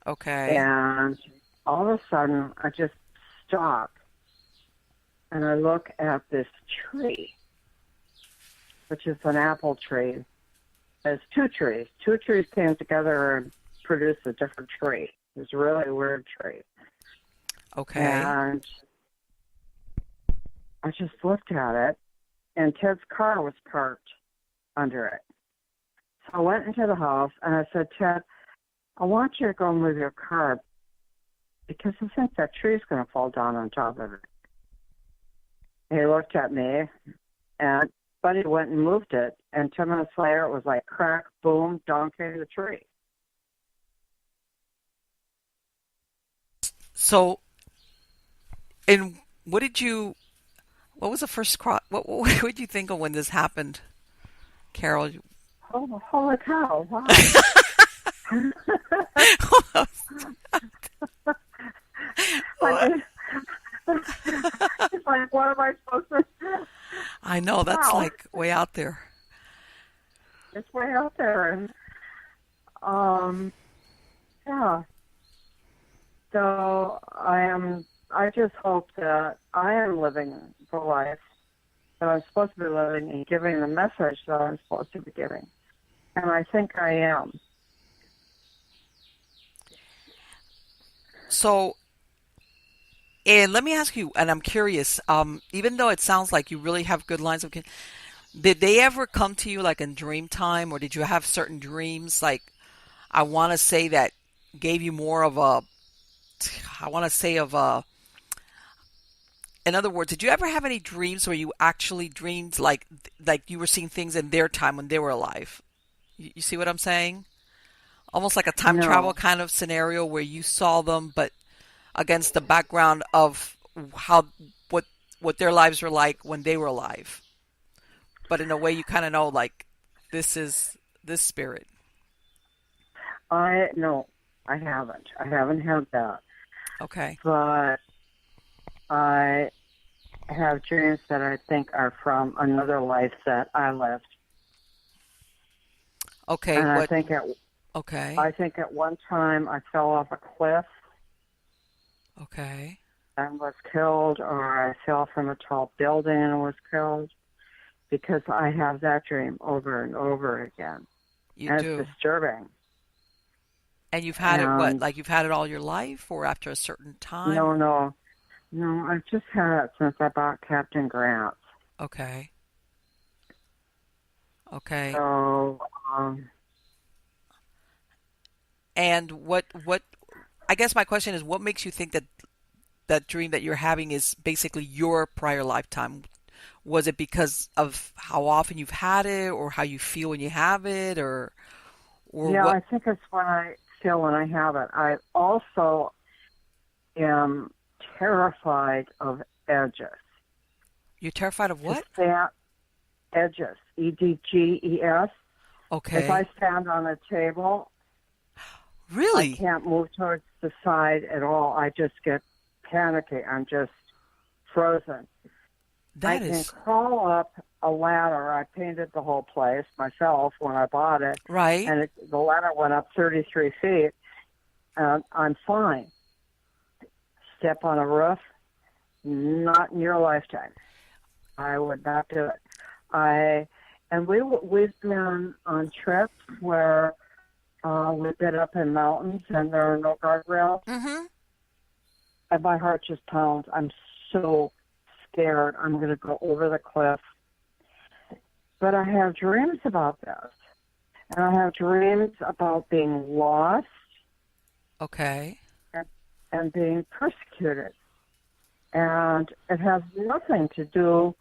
A: Okay.
B: And all of a sudden, I just stop and I look at this tree, which is an apple tree. There's two trees. Two trees came together and produced a different tree. It's a really weird tree.
A: Okay.
B: And I just looked at it, and Ted's car was parked under it. So I went into the house, and I said, Ted, I want you to go move your car because I think that tree's going to fall down on top of it. He looked at me, and Buddy went and moved it, and 10 minutes later, it was like crack, boom, down came the tree.
A: So, and what was the first what did you think of when this happened, Carol?
B: Oh, holy cow, wow. Like, it's like, what am I supposed to?
A: I know that's
B: Wow,
A: like way out there.
B: it's way out there, and um, yeah. So I just hope that I am living the life that I'm supposed to be living and giving the message that I'm supposed to be giving. And I think I am.
A: So, and let me ask you, and I'm curious, even though it sounds like you really have good lines of, did they ever come to you like in dream time, or did you have certain dreams, like, I want to say, that gave you more of a, I want to say of a, in other words, did you ever have any dreams where you actually dreamed like you were seeing things in their time when they were alive? You see what I'm saying? Almost like a time travel
B: No,
A: kind of scenario where you saw them, but against the background of how what what their lives were like when they were alive. But in a way, you kind of know, like, this is this spirit.
B: no, I haven't. I haven't had that.
A: Okay.
B: But I have dreams that I think are from another life that I lived.
A: Okay.
B: And
A: What? Okay.
B: I think at one time I fell off a cliff
A: Okay.
B: and was killed, or I fell from a tall building and was killed, because I have that dream over and over again.
A: You
B: And it's
A: do.
B: disturbing.
A: And you've had it, what?
B: And
A: Like, you've had it all your life, or after a certain time?
B: no, no, no, I've just had it since I bought Captain Grant.
A: Okay. Okay.
B: So,
A: And what? I guess my question is, what makes you think that that dream that you're having is basically your prior lifetime? Was it because of how often you've had it, or how you feel when you have it, or
B: yeah,
A: what?
B: I think it's when I feel when I have it. I also am terrified of edges.
A: You're terrified of
B: To
A: what?
B: stand edges, EDGES. If I
A: Okay.
B: stand on a table, I
A: Really?
B: can't move towards the side at all. I just get panicky. I'm just frozen. I
A: That
B: can
A: is
B: crawl up a ladder. I painted the whole place myself when I bought it,
A: right.
B: and the ladder went up 33 feet, and I'm fine. Step on a roof, not in your lifetime. I would not do it. We've been on trips where we've been up in mountains and there are no guardrails,
A: Mm-hmm.
B: and my heart just pounds. I'm so scared I'm going to go over the cliff. But I have dreams about this. And I have dreams about being lost
A: Okay.
B: and being persecuted. And it has nothing to do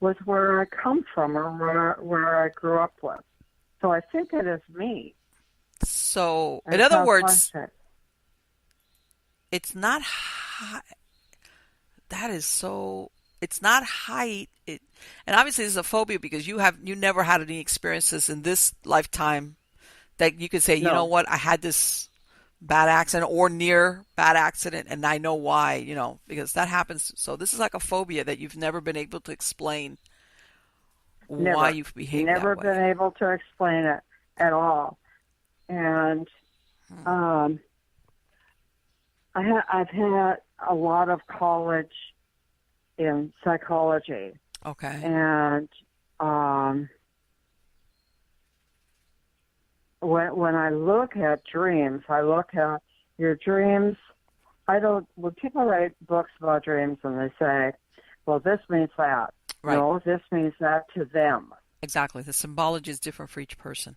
B: with where I come from or where I grew up with. So I think it is me.
A: So, in
B: And
A: other
B: that's why I
A: words,
B: said,
A: it's not high. That is so. It's not height. And obviously, this is a phobia because you never had any experiences in this lifetime that you could say, you know
B: no,
A: what, I had this bad accident or near bad accident, and I know why. Because that happens. So this is like a phobia that you've never been able to explain why
B: never.
A: you've behaved that
B: Never
A: way.
B: been able to explain it at all. And
A: Hmm.
B: um, I've had a lot of college in psychology.
A: Okay.
B: And um, when I look at dreams, I look at your dreams. I don't. When people write books about dreams and they say, "Well, this means that,"
A: Right.
B: no, this means that to them,
A: Exactly. The symbology is different for each person.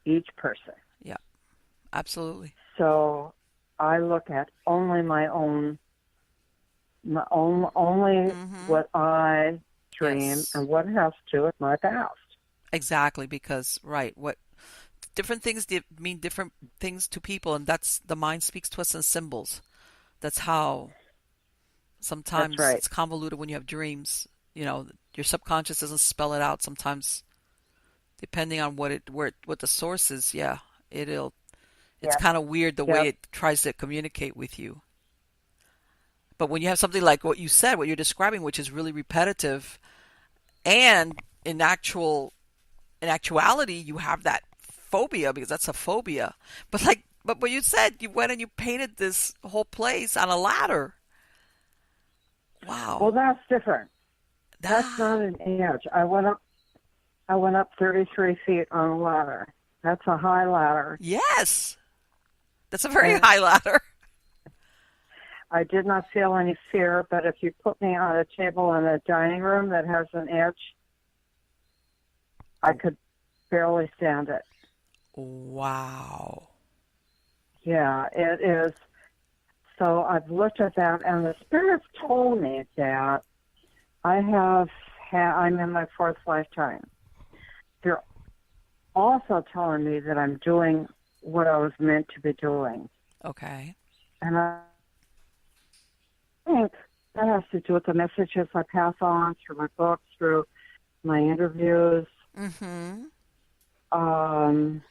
B: each person.
A: Yeah. Absolutely.
B: So I look at only only
A: Hmm.
B: what I dream
A: Yes.
B: and what has to do with my past.
A: Exactly. Because right, what different things mean different things to people, and that's the mind speaks to us in symbols. That's how
B: That's
A: sometimes
B: right.
A: it's convoluted when you have dreams. Your subconscious doesn't spell it out sometimes, depending on what the source is. Yeah, it's
B: Yes.
A: kind of weird the way
B: Yep.
A: it tries to communicate with you. But when you have something like what you said, what you're describing, which is really repetitive, and in actuality, you have that phobia because that's a phobia. But what you said, you went and you painted this whole place on a ladder.
B: Well,
A: Wow.
B: that's different. That's
A: Ah,
B: not an edge. I went up 33 feet on a ladder. That's a high ladder.
A: yes, that's a very
B: And
A: high ladder.
B: I did not feel any fear, but if you put me on a table in a dining room that has an edge, I could barely stand it.
A: Wow.
B: Yeah, it is. So I've looked at that, and the spirits told me that I'm in my fourth lifetime. They're also telling me that I'm doing what I was meant to be doing.
A: Okay.
B: And I think that has to do with the messages I pass on through my books, through my interviews,
A: Mm-hmm.
B: um,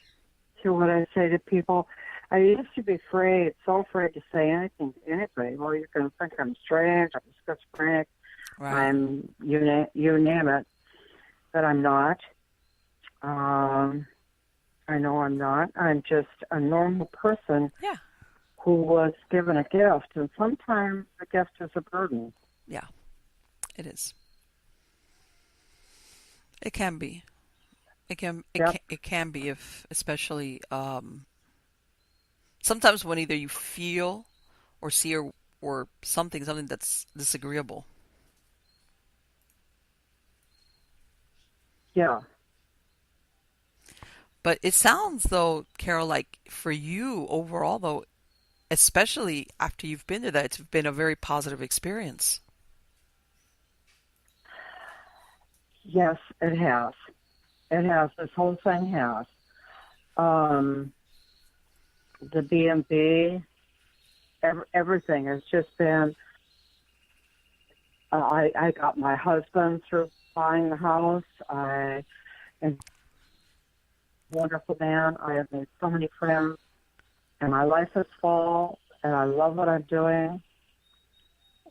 B: through what I say to people. I used to be so afraid to say anything to anybody. Well, you're going to think I'm strange, I'm schizophrenic,
A: Right.
B: you name it, but I'm not. Um, I know I'm not. I'm just a normal person
A: Yeah.
B: who was given a gift, and sometimes the gift is a burden.
A: Yeah. It is. It can be. It can. It
B: Yep.
A: can. It can be if, especially, sometimes when either you feel or see or something that's disagreeable.
B: Yeah.
A: But it sounds though, Carol, like for you overall though, especially after you've been to that, it's been a very positive experience.
B: Yes, it has. It has. This whole thing has. Um, the B&B, everything has just been. I got my husband through buying the house. I am a wonderful man. I have made so many friends, and my life is full, and I love what I'm doing,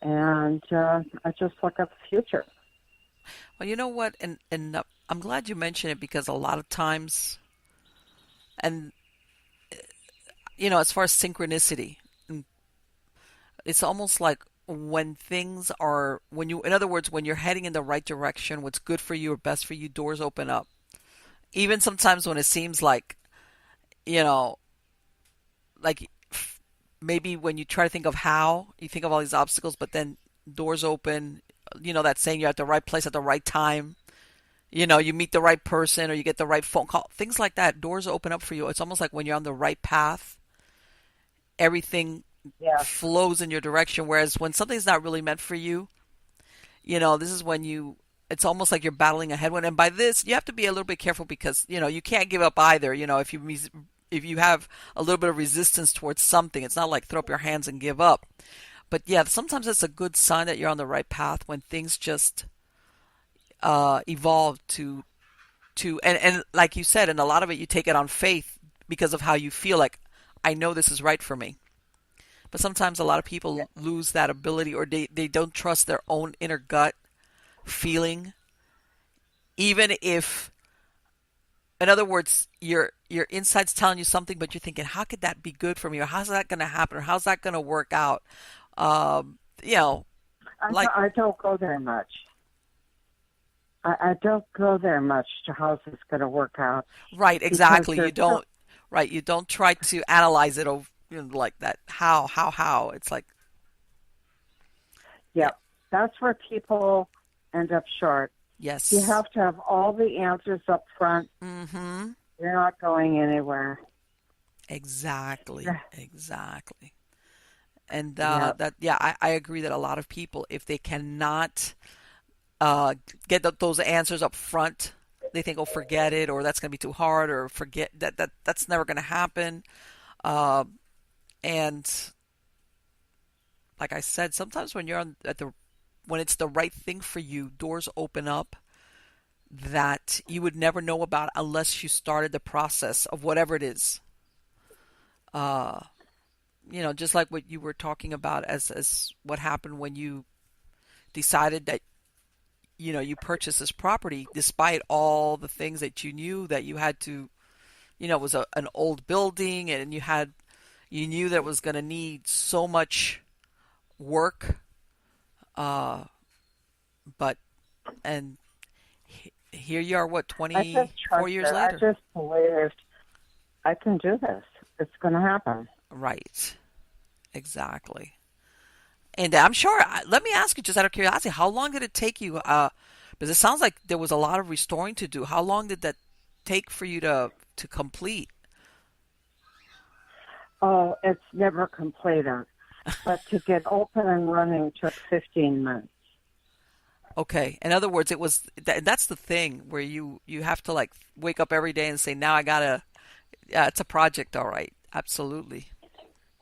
B: and I just look at the future.
A: Well, you know what, and I'm glad you mentioned it because a lot of times, and as far as synchronicity, it's almost like in other words, when you're heading in the right direction, what's good for you or best for you, doors open up. Even sometimes when it seems you know, like maybe when you try to think of how, you think of all these obstacles, but then doors open. That saying you're at the right place at the right time. You meet the right person or you get the right phone call. Things like that. Doors open up for you. It's almost like when you're on the right path, everything
B: Yes,
A: flows in your direction. Whereas when something's not really meant for you, this is when it's almost like you're battling a headwind. And by this, you have to be a little bit careful because, you can't give up either. If you have a little bit of resistance towards something, it's not like throw up your hands and give up. But yeah, sometimes it's a good sign that you're on the right path when things just evolve and like you said, and a lot of it you take it on faith because of how you feel like, I know this is right for me. But sometimes a lot of
B: Yeah,
A: people lose that ability, or they don't trust their own inner gut feeling, even if, in other words, your inside's telling you something, but you're thinking, how could that be good for me, or how's that going to happen, or how's that going to work out? Um, you know, like
B: I don't go there much. I don't go there much to how's this going to work out
A: right,
B: because
A: exactly.
B: there's so,
A: You don't try to analyze it over, like that. How? It's like,
B: yeah,
A: yeah,
B: that's where people end up short. You
A: yes,
B: have to have all the answers up front.
A: mm-hmm,
B: You're not going anywhere.
A: exactly,
B: Yeah,
A: exactly. And
B: yeah.
A: yeah, I agree that a lot of people, if they cannot uh, get those answers up front, they think, oh, forget it, or that's going to be too hard, or forget that's never going to happen. Uh, and like I said, sometimes when you're when it's the right thing for you, doors open up that you would never know about unless you started the process of whatever it is. Uh, just like what you were talking about as what happened when you decided that you purchased this property despite all the things that you knew that you had to, it was an old building, and you knew that it was going to need so much work, uh, but and here you are, what,
B: I just
A: 24
B: trusted.
A: years
B: I
A: later?
B: just believed I can do this. It's going to happen.
A: Right, exactly. And I'm sure, let me ask you, just out of curiosity, how long did it take you? Because it sounds like there was a lot of restoring to do. How long did that take for you to complete?
B: Oh, it's never completed. But to get open and running took 15 months.
A: Okay. In other words, that's the thing where you have to like wake up every day and say, now I gotta. Yeah, it's a project, all right. Absolutely,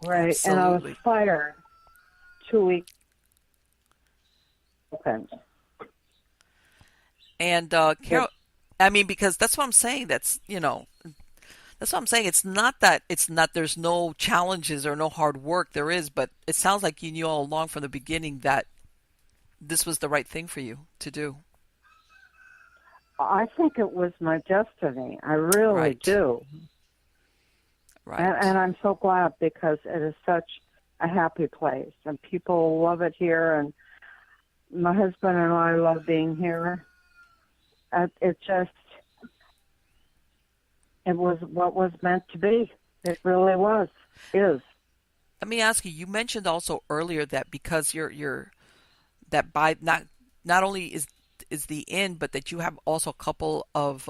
B: Right. And I was
A: absolutely.
B: fired 2 weeks open.
A: And
B: It,
A: Carol, I mean, because that's what I'm saying. That's what I'm saying. It's not. There's no challenges or no hard work. There is, but it sounds like you knew all along from the beginning that this was the right thing for you to do.
B: I think it was my destiny. I really
A: Right,
B: do.
A: right.
B: And I'm so glad because it is such a happy place. And people love it here. And my husband and I love being here. It just, it was what was meant to be. It really was, is.
A: Let me ask you. You mentioned also earlier that because you're that by not only is the inn, but that you have also a couple of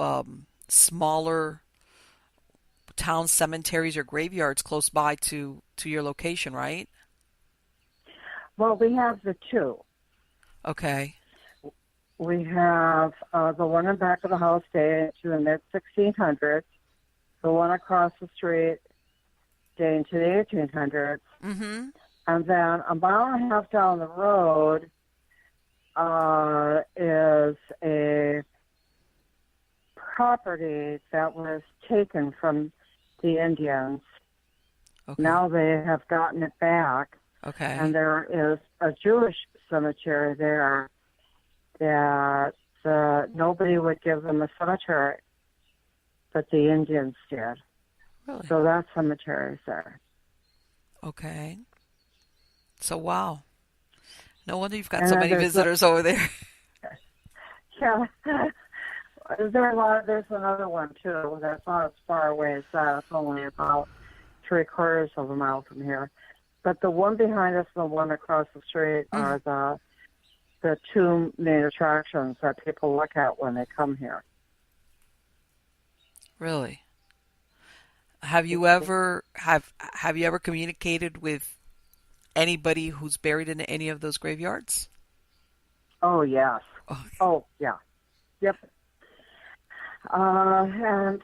A: smaller town cemeteries or graveyards close by to your location, right?
B: Well, we have the two.
A: Okay.
B: We have the one in back of the house dating to the mid 1600s, the one across the street dating to the 1800s,
A: Mm-hmm.
B: and then a mile and a half down the road is a property that was taken from the Indians.
A: Okay.
B: Now they have gotten it back, and
A: Okay.
B: there is a Jewish cemetery there that nobody would give them a cemetery, but the Indians did.
A: Really?
B: So that cemetery is there.
A: Okay. So wow. No wonder you've got
B: And
A: so
B: then
A: many
B: there's the,
A: visitors over there.
B: yeah, there's another one too that's not as far away as that. It's only about 3/4 of a mile from here. But the one behind us and the one across the street
A: Mm,
B: are the two main attractions that people look at when they come here.
A: really? Have you ever communicated with anybody who's buried in any of those graveyards?
B: Oh yes. Oh, yeah. Yep. And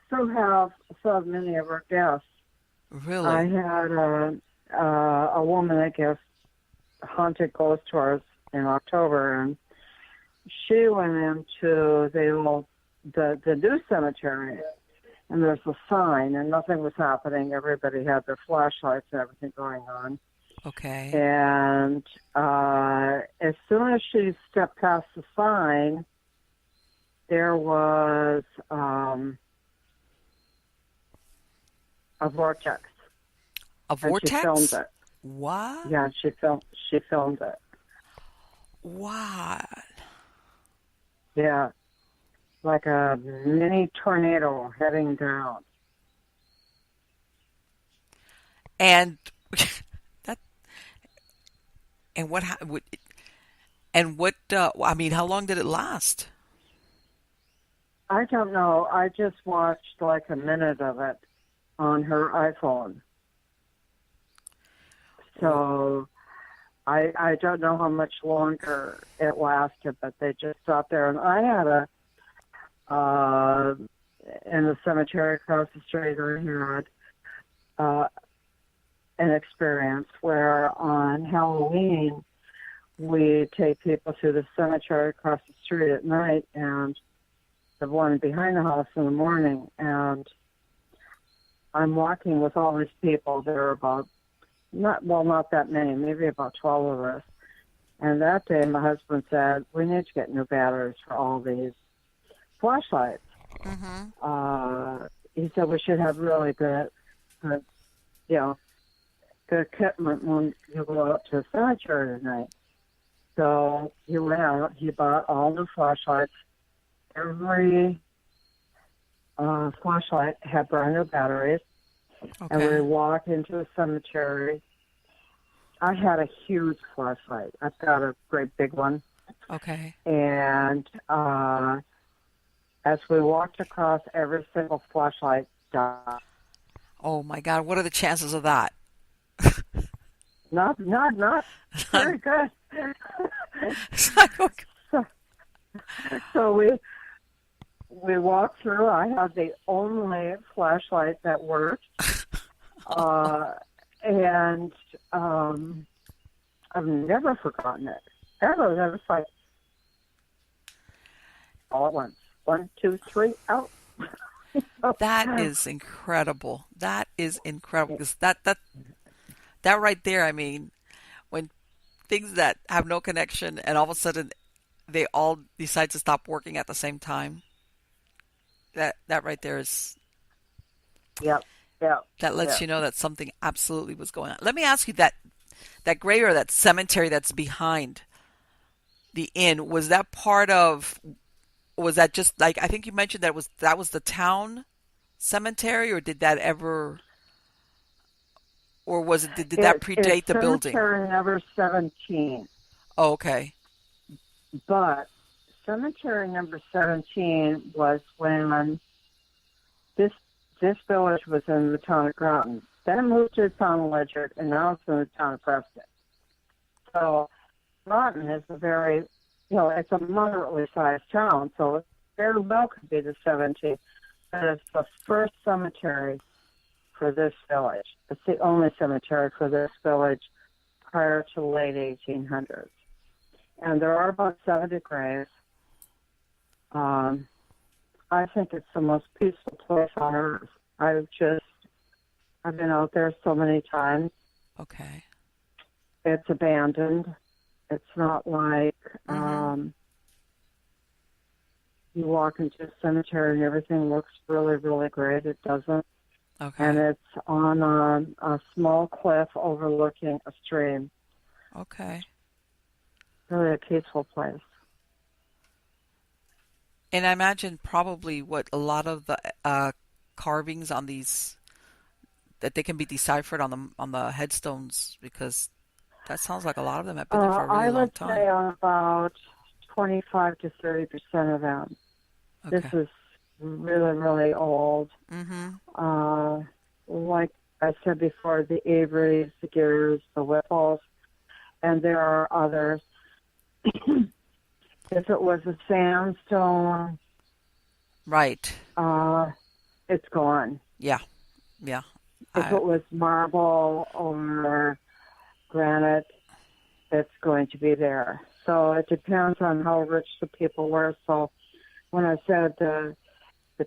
B: so have many of our guests. I
A: Really?
B: had a woman, I guess, haunted ghost tours in October, and she went into the new cemetery, and there's a sign, and nothing was happening. Everybody had their flashlights and everything going on.
A: Okay.
B: And as soon as she stepped past the sign, there was a vortex,
A: A
B: and she filmed
A: vortex?
B: it.
A: What?
B: Yeah, she filmed it.
A: What?
B: Yeah, like a mini tornado heading down.
A: And that and what ha- what and what I mean, how long did it last?
B: I don't know. I just watched like a minute of it on her iPhone.
A: W-
B: So I don't know how much longer it lasted, but they just sat there. And I had uh, in the cemetery across the street, I had an experience where on Halloween we take people to the cemetery across the street at night and the one behind the house in the morning. And I'm walking with all these people. There are about not that many, maybe about 12 of us. And that day, my husband said, we need to get new batteries for all these flashlights.
A: Mhm.
B: He said we should have really good, you know, good equipment when you go out to the cemetery tonight. So he went out, he bought all the flashlights. Every flashlight had brand new batteries. And we
A: Okay.
B: walked into the cemetery. I had a huge flashlight. I've got a great big one.
A: Okay.
B: And as we walked across, every single flashlight died.
A: Oh my God, what are the chances of that?
B: Not very good.
A: It's like, okay.
B: so, so we walked through. I had the only flashlight that worked. And I've never forgotten it. Ever. That was like all at once. 1, 2, 3, out.
A: That is incredible. That is incredible because that right there, I mean, when things that have no connection and all of a sudden they all decide to stop working at the same time, that right there is
B: Yep, yep,
A: that lets
B: yep.
A: you know that something absolutely was going on. Let me ask you that grave or that cemetery that's behind the inn, was that part of, was that just like, I think you mentioned that was the town cemetery, or did that ever, or was it, did that
B: It's
A: predate the building?
B: cemetery number 17,
A: Oh, okay.
B: but cemetery number 17 was when this this village was in the town of Groton. Then it moved to the town of Ledyard, and now it's in the town of Preston. So Groton is it's a moderately sized town, so it very well could be the 17th. But it's the first cemetery for this village. It's the only cemetery for this village prior to the late 1800s. And there are about 70 graves. I think it's the most peaceful place on earth. I've been out there so many times.
A: Okay.
B: It's abandoned. It's not like
A: Mhm.
B: you walk into a cemetery and everything looks really, really great. It doesn't. And
A: Okay.
B: it's on a small cliff overlooking a stream.
A: Okay.
B: Really a peaceful place.
A: And I imagine probably what a lot of the carvings on these, that they can be deciphered on the headstones, because that sounds like a lot of them have been there for a really
B: I
A: long
B: would say
A: time.
B: on about 25 to 30% of them. This
A: Okay.
B: is really, really old.
A: Mhm.
B: Like I said before, the Averys, the Gears, the Whipples, and there are others. If it was a sandstone,
A: Right.
B: it's gone.
A: Yeah. Yeah.
B: If
A: I
B: it was marble or granite, it's going to be there. So it depends on how rich the people were. So when I said the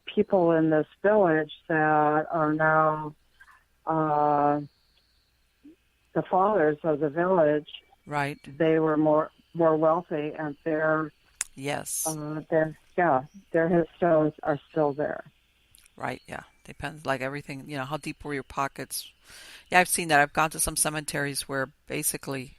B: people in this village that are now the fathers of the village,
A: right.
B: they were more wealthy, and
A: Yes.
B: their headstones are still there.
A: Right. Yeah. Depends. Like everything. How deep were your pockets? Yeah, I've seen that. I've gone to some cemeteries where basically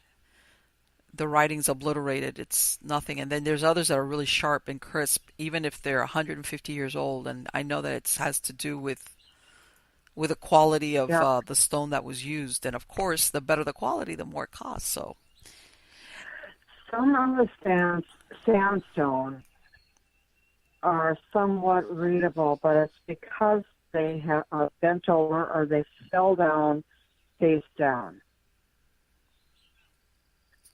A: the writing's obliterated. It's nothing. And then there's others that are really sharp and crisp, even if they're 150 years old. And I know that it has to do with the quality of
B: Yeah,
A: the stone that was used. And of course, the better the quality, the more it costs. So,
B: some of the sandstone are somewhat readable, but it's because they have bent over or they fell down face down,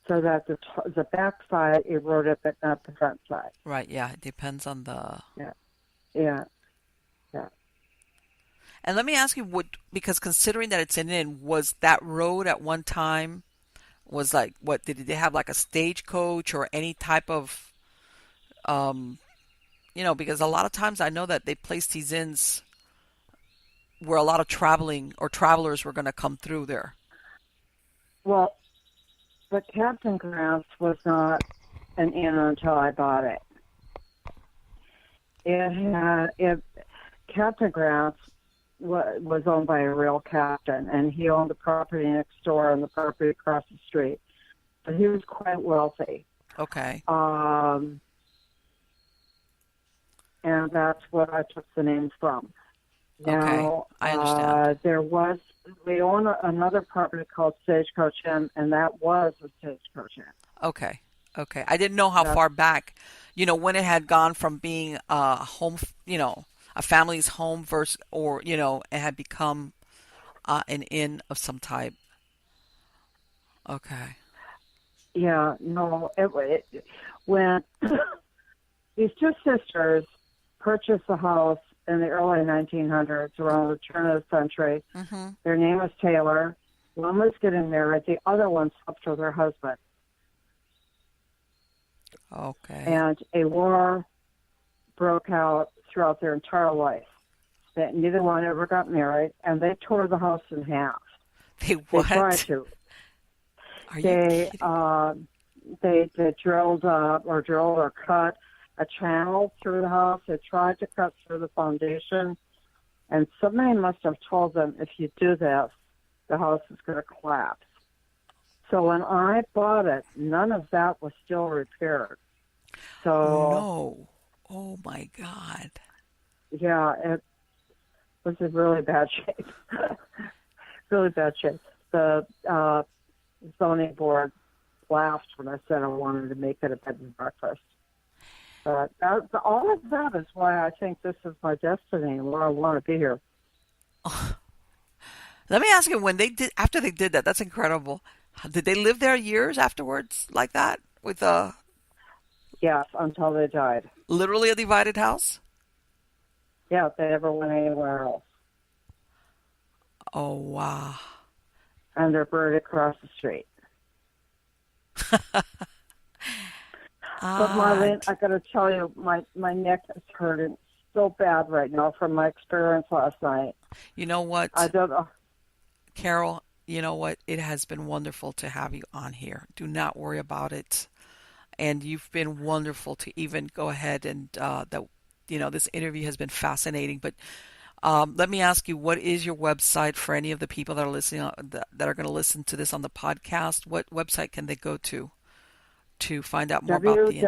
B: so that the back side eroded, but not the front side.
A: right, yeah, it depends on the.
B: Yeah, yeah, yeah.
A: And let me ask you, because considering that it's an inn, was that road at one time was like what? Did they have like a stagecoach or any type of um, because a lot of times I know that they placed these inns where a lot of traveling or travelers were going to come through there.
B: Well, but Captain Grant's was not an inn until I bought it. Captain Grant's was owned by a real captain, and he owned the property next door and the property across the street. So he was quite wealthy.
A: Okay.
B: And that's what I took the name from.
A: Okay.
B: Now,
A: I understand.
B: we own another property called Stagecoach Inn, and that was a Stagecoach Inn.
A: Okay. Okay. I didn't know how
B: That's,
A: far back, when it had gone from being a home, a family's home versus, or, it had become an inn of some type. Okay.
B: yeah, no, when these two sisters purchased the house in the early 1900s, around the turn of the century.
A: Mm-hmm.
B: Their name was Taylor. One was getting married. The other one slept with her husband.
A: Okay.
B: And a war broke out throughout their entire life. That neither one ever got married, and they tore the house in half.
A: They what?
B: They tried to.
A: Are you kidding?
B: They drilled or cut a channel through the house. They tried to cut through the foundation, and somebody must have told them, if you do this, the house is going to collapse. So when I bought it, none of that was still repaired. So
A: No. Oh my God.
B: yeah, it was in really bad shape. Really bad shape. The zoning board laughed when I said I wanted to make it a bed and breakfast. But all of that is why I think this is my destiny and why I want to be here.
A: Let me ask you, after they did that, that's incredible. Did they live there years afterwards like that with
B: Yes, until they died.
A: literally a divided house?
B: Yeah, if they ever went anywhere else.
A: Oh, wow.
B: And they're buried across the street. But Marlene, I got to tell you, my neck is hurting so bad right now from my experience last night.
A: You know what,
B: I don't know.
A: Carol, you know what? It has been wonderful to have you on here. Do not worry about it. And you've been wonderful to even go ahead and this interview has been fascinating. But let me ask you, what is your website for any of the people that are listening that are going to listen to this on the podcast? What website can they go to find out more about the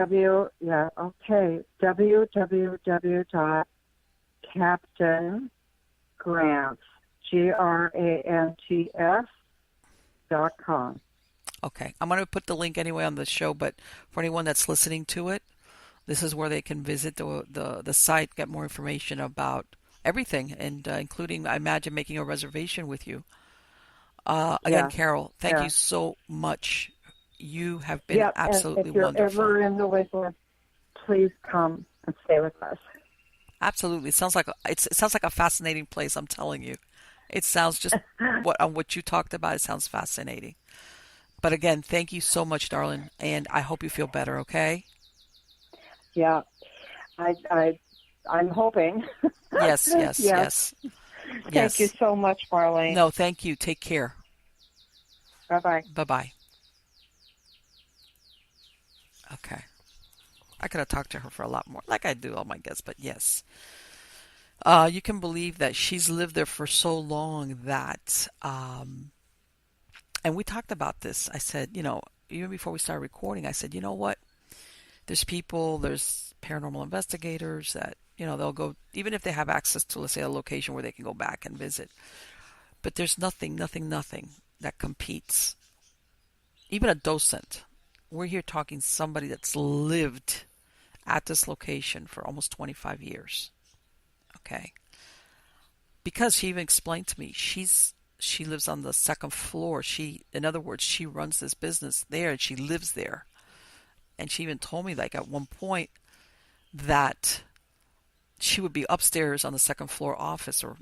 B: www.captaingrants.com.
A: Okay, I'm going to put the link anyway on the show, but for anyone that's listening to it, this is where they can visit the site, get more information about everything, and including, I imagine, making a reservation with you. Again, Carol, thank you so much. You have been absolutely
B: and if you're
A: wonderful.
B: ever in New England, please come and stay with us.
A: Absolutely. It sounds like a fascinating place, I'm telling you. It sounds just what you talked about, it sounds fascinating. But again, thank you so much, darling, and I hope you feel better, okay?
B: Yeah, I'm hoping.
A: Yes, yes,
B: Yes.
A: yes.
B: Thank you
A: Yes.
B: so much, Marlene.
A: No, thank you. Take care.
B: Bye bye.
A: Bye-bye. Okay. I could have talked to her for a lot more, like I do all my guests, but yes. You can believe that she's lived there for so long that, and we talked about this. I said, even before we started recording, I said, you know what? There's paranormal investigators that, they'll go, even if they have access to, let's say, a location where they can go back and visit. But there's nothing that competes. Even a docent. We're here talking somebody that's lived at this location for almost 25 years. Okay. Because she even explained to me, she lives on the second floor. In other words, she runs this business there and she lives there. And she even told me, like, at one point that she would be upstairs on the second floor office, or,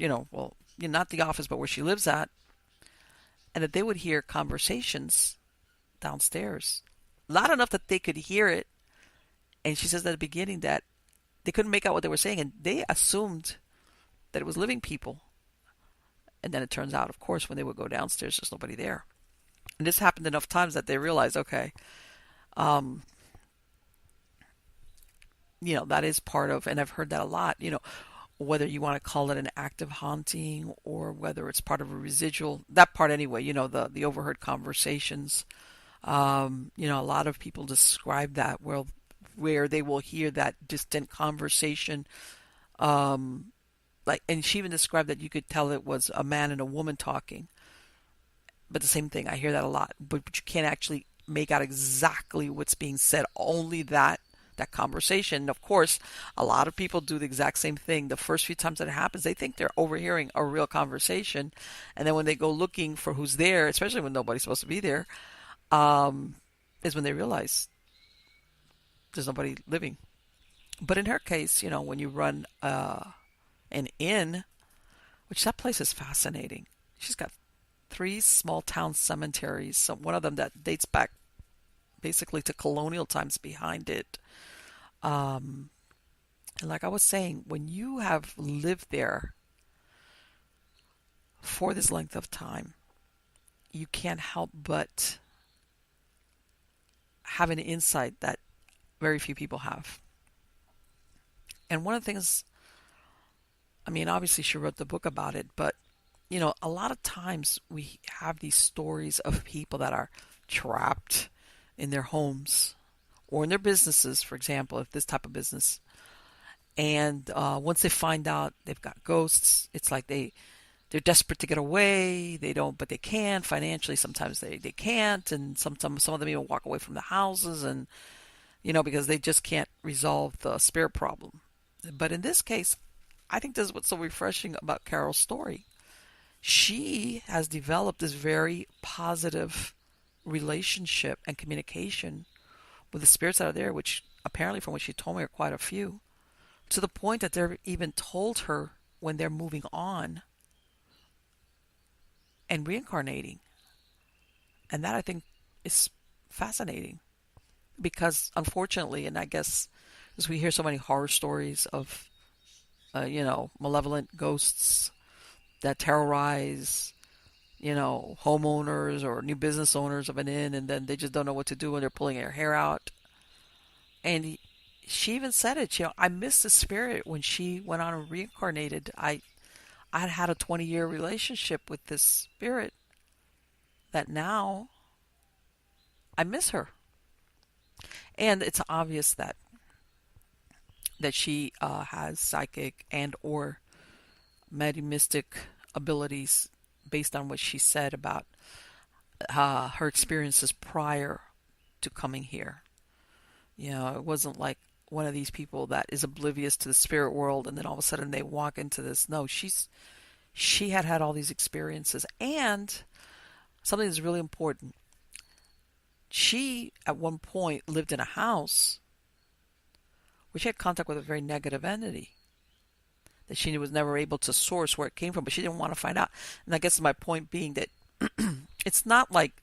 A: not the office, but where she lives at, and that they would hear conversations downstairs. Loud enough that they could hear it. And she says at the beginning that they couldn't make out what they were saying, and they assumed that it was living people. And then it turns out, of course, when they would go downstairs, there's nobody there. And this happened enough times that they realized, okay, um, that is part of, and I've heard that a lot, whether you want to call it an active haunting or whether it's part of a residual, that part anyway, the overheard conversations. A lot of people describe that where they will hear that distant conversation. And she even described that you could tell it was a man and a woman talking. But the same thing, I hear that a lot. But you can't actually make out exactly what's being said. Only that conversation. And of course, a lot of people do the exact same thing. The first few times that it happens, they think they're overhearing a real conversation. And then when they go looking for who's there, especially when nobody's supposed to be there, is when they realize there's nobody living. But in her case, when you run an inn, which that place is fascinating. She's got 3 small town cemeteries. So one of them that dates back basically to colonial times behind it. And like I was saying, when you have lived there for this length of time, you can't help but have an insight that very few people have. And one of the things, obviously she wrote the book about it, but, a lot of times we have these stories of people that are trapped in their homes or in their businesses, for example, if this type of business. And once they find out they've got ghosts, it's like they're desperate to get away. They don't, but they can financially. Sometimes they can't, and sometimes some of them even walk away from the houses, and because they just can't resolve the spirit problem. But in this case, I think this is what's so refreshing about Carol's story. She has developed this very positive relationship and communication with the spirits that are there, which apparently from what she told me are quite a few, to the point that they're even told her when they're moving on and reincarnating. And that, I think, is fascinating because unfortunately, and I guess as we hear so many horror stories of, malevolent ghosts that terrorize, homeowners or new business owners of an inn, and then they just don't know what to do and they're pulling their hair out. And she even said it, I missed the spirit when she went on and reincarnated. I had a 20-year relationship with this spirit that now I miss her. And it's obvious that she has psychic and or mediumistic abilities based on what she said about her experiences prior to coming here. It wasn't like one of these people that is oblivious to the spirit world and then all of a sudden they walk into this. No, she had all these experiences. And something that's really important. She, at one point, lived in a house where she had contact with a very negative entity that she was never able to source where it came from, but she didn't want to find out. And I guess my point being that it's not like,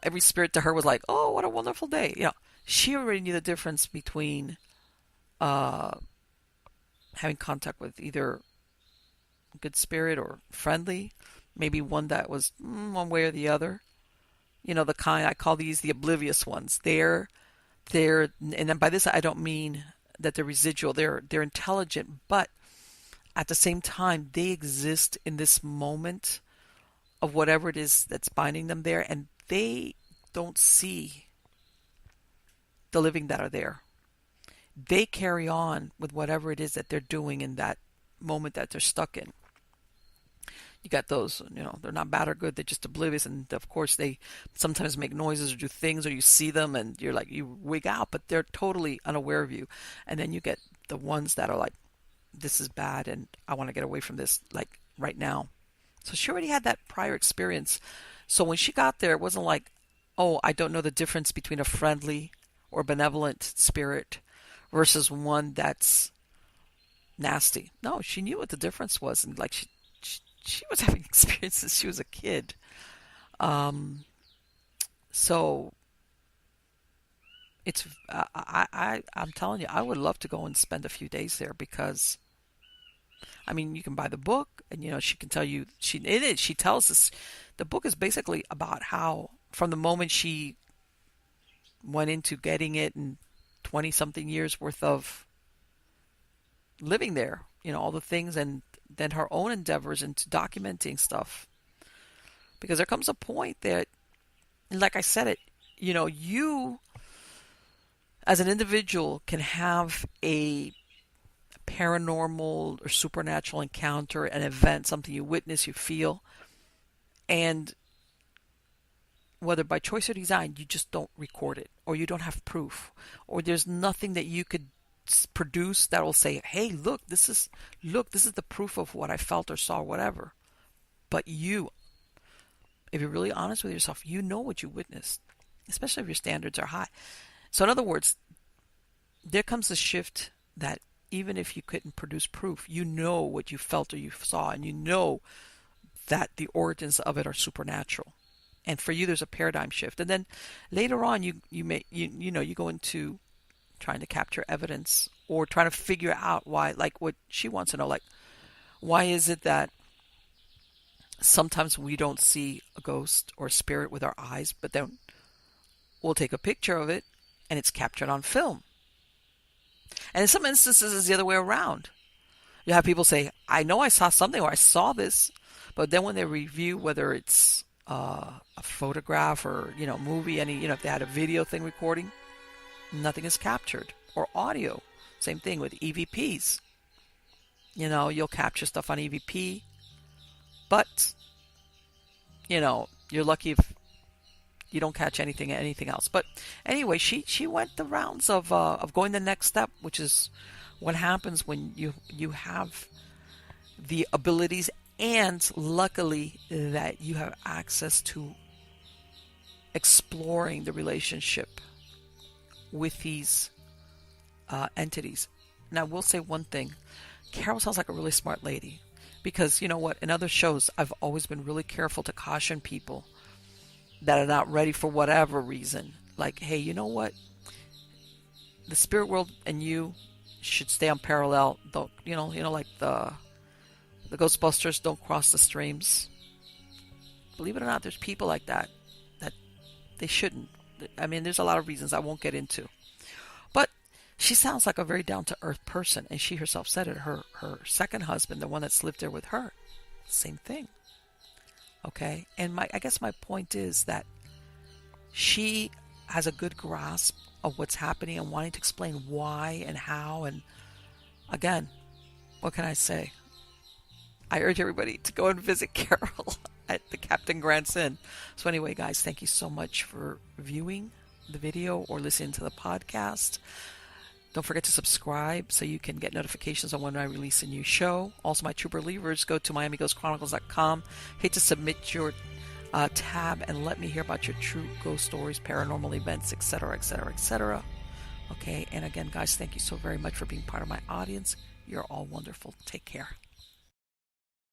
A: every spirit to her was like, oh, what a wonderful day. She already knew the difference between uh, having contact with either a good spirit or friendly, maybe one that was one way or the other. The kind I call these the oblivious ones. They're, and then by this I don't mean that they're residual. They're intelligent, but at the same time they exist in this moment of whatever it is that's binding them there, and they don't see the living that are there. They carry on with whatever it is that they're doing in that moment that they're stuck in. You got those, they're not bad or good, they're just oblivious, and of course they sometimes make noises or do things, or you see them and you're like, you wig out, but they're totally unaware of you. And then you get the ones that are like, this is bad and I want to get away from this, like right now. So she already had that prior experience. So when she got there, it wasn't like, oh, I don't know the difference between a friendly or benevolent spirit versus one that's nasty. No, she knew what the difference was, and like she was having experiences. She was a kid. So it's I'm telling you, I would love to go and spend a few days there, because I mean, you can buy the book, and she can tell you, she tells us the book is basically about how from the moment she went into getting it and 20 something years worth of living there, all the things, and then her own endeavors into documenting stuff. Because there comes a point that, like I said, you as an individual can have a paranormal or supernatural encounter, an event, something you witness, you feel, and whether by choice or design, you just don't record it, or you don't have proof, or there's nothing that you could produce that will say, hey, look, this is the proof of what I felt or saw, or whatever. But you, if you're really honest with yourself, you know what you witnessed, especially if your standards are high. So in other words, there comes a shift that even if you couldn't produce proof, you know what you felt or you saw, and you know that the origins of it are supernatural. And for you, there's a paradigm shift. And then later on, you go into trying to capture evidence, or trying to figure out why, like what she wants to know, like, why is it that sometimes we don't see a ghost or a spirit with our eyes, but then we'll take a picture of it and it's captured on film? And in some instances, it's the other way around. You have people say, I know I saw something, or I saw this, but then when they review whether it's a photograph or movie, if they had a video thing recording, nothing is captured. Or audio, same thing with EVPs. You'll capture stuff on EVP, but you're lucky if you don't catch anything else. But anyway, she went the rounds of going the next step, which is what happens when you have the abilities, and luckily that you have access to exploring the relationship with these entities. Now, I will say one thing. Carol sounds like a really smart lady, because you know what? In other shows, I've always been really careful to caution people that are not ready for whatever reason. Like, hey, you know what? The spirit world and you should stay on parallel. Don't like the Ghostbusters, don't cross the streams. Believe it or not, there's people like that they shouldn't. I mean, there's a lot of reasons I won't get into. But she sounds like a very down-to-earth person, and she herself said it. Her second husband, the one that's lived there with her, same thing. Okay? And I guess my point is that she has a good grasp of what's happening and wanting to explain why and how. And again, what can I say? I urge everybody to go and visit Carol at the Captain Grant's Inn. So anyway, guys, thank you so much for viewing the video or listening to the podcast. Don't forget to subscribe so you can get notifications on when I release a new show. Also, my true believers, go to MiamiGhostChronicles.com. Hit to submit your tab and let me hear about your true ghost stories, paranormal events, etc., etc., etc. Okay, and again, guys, thank you so very much for being part of my audience. You're all wonderful. Take care.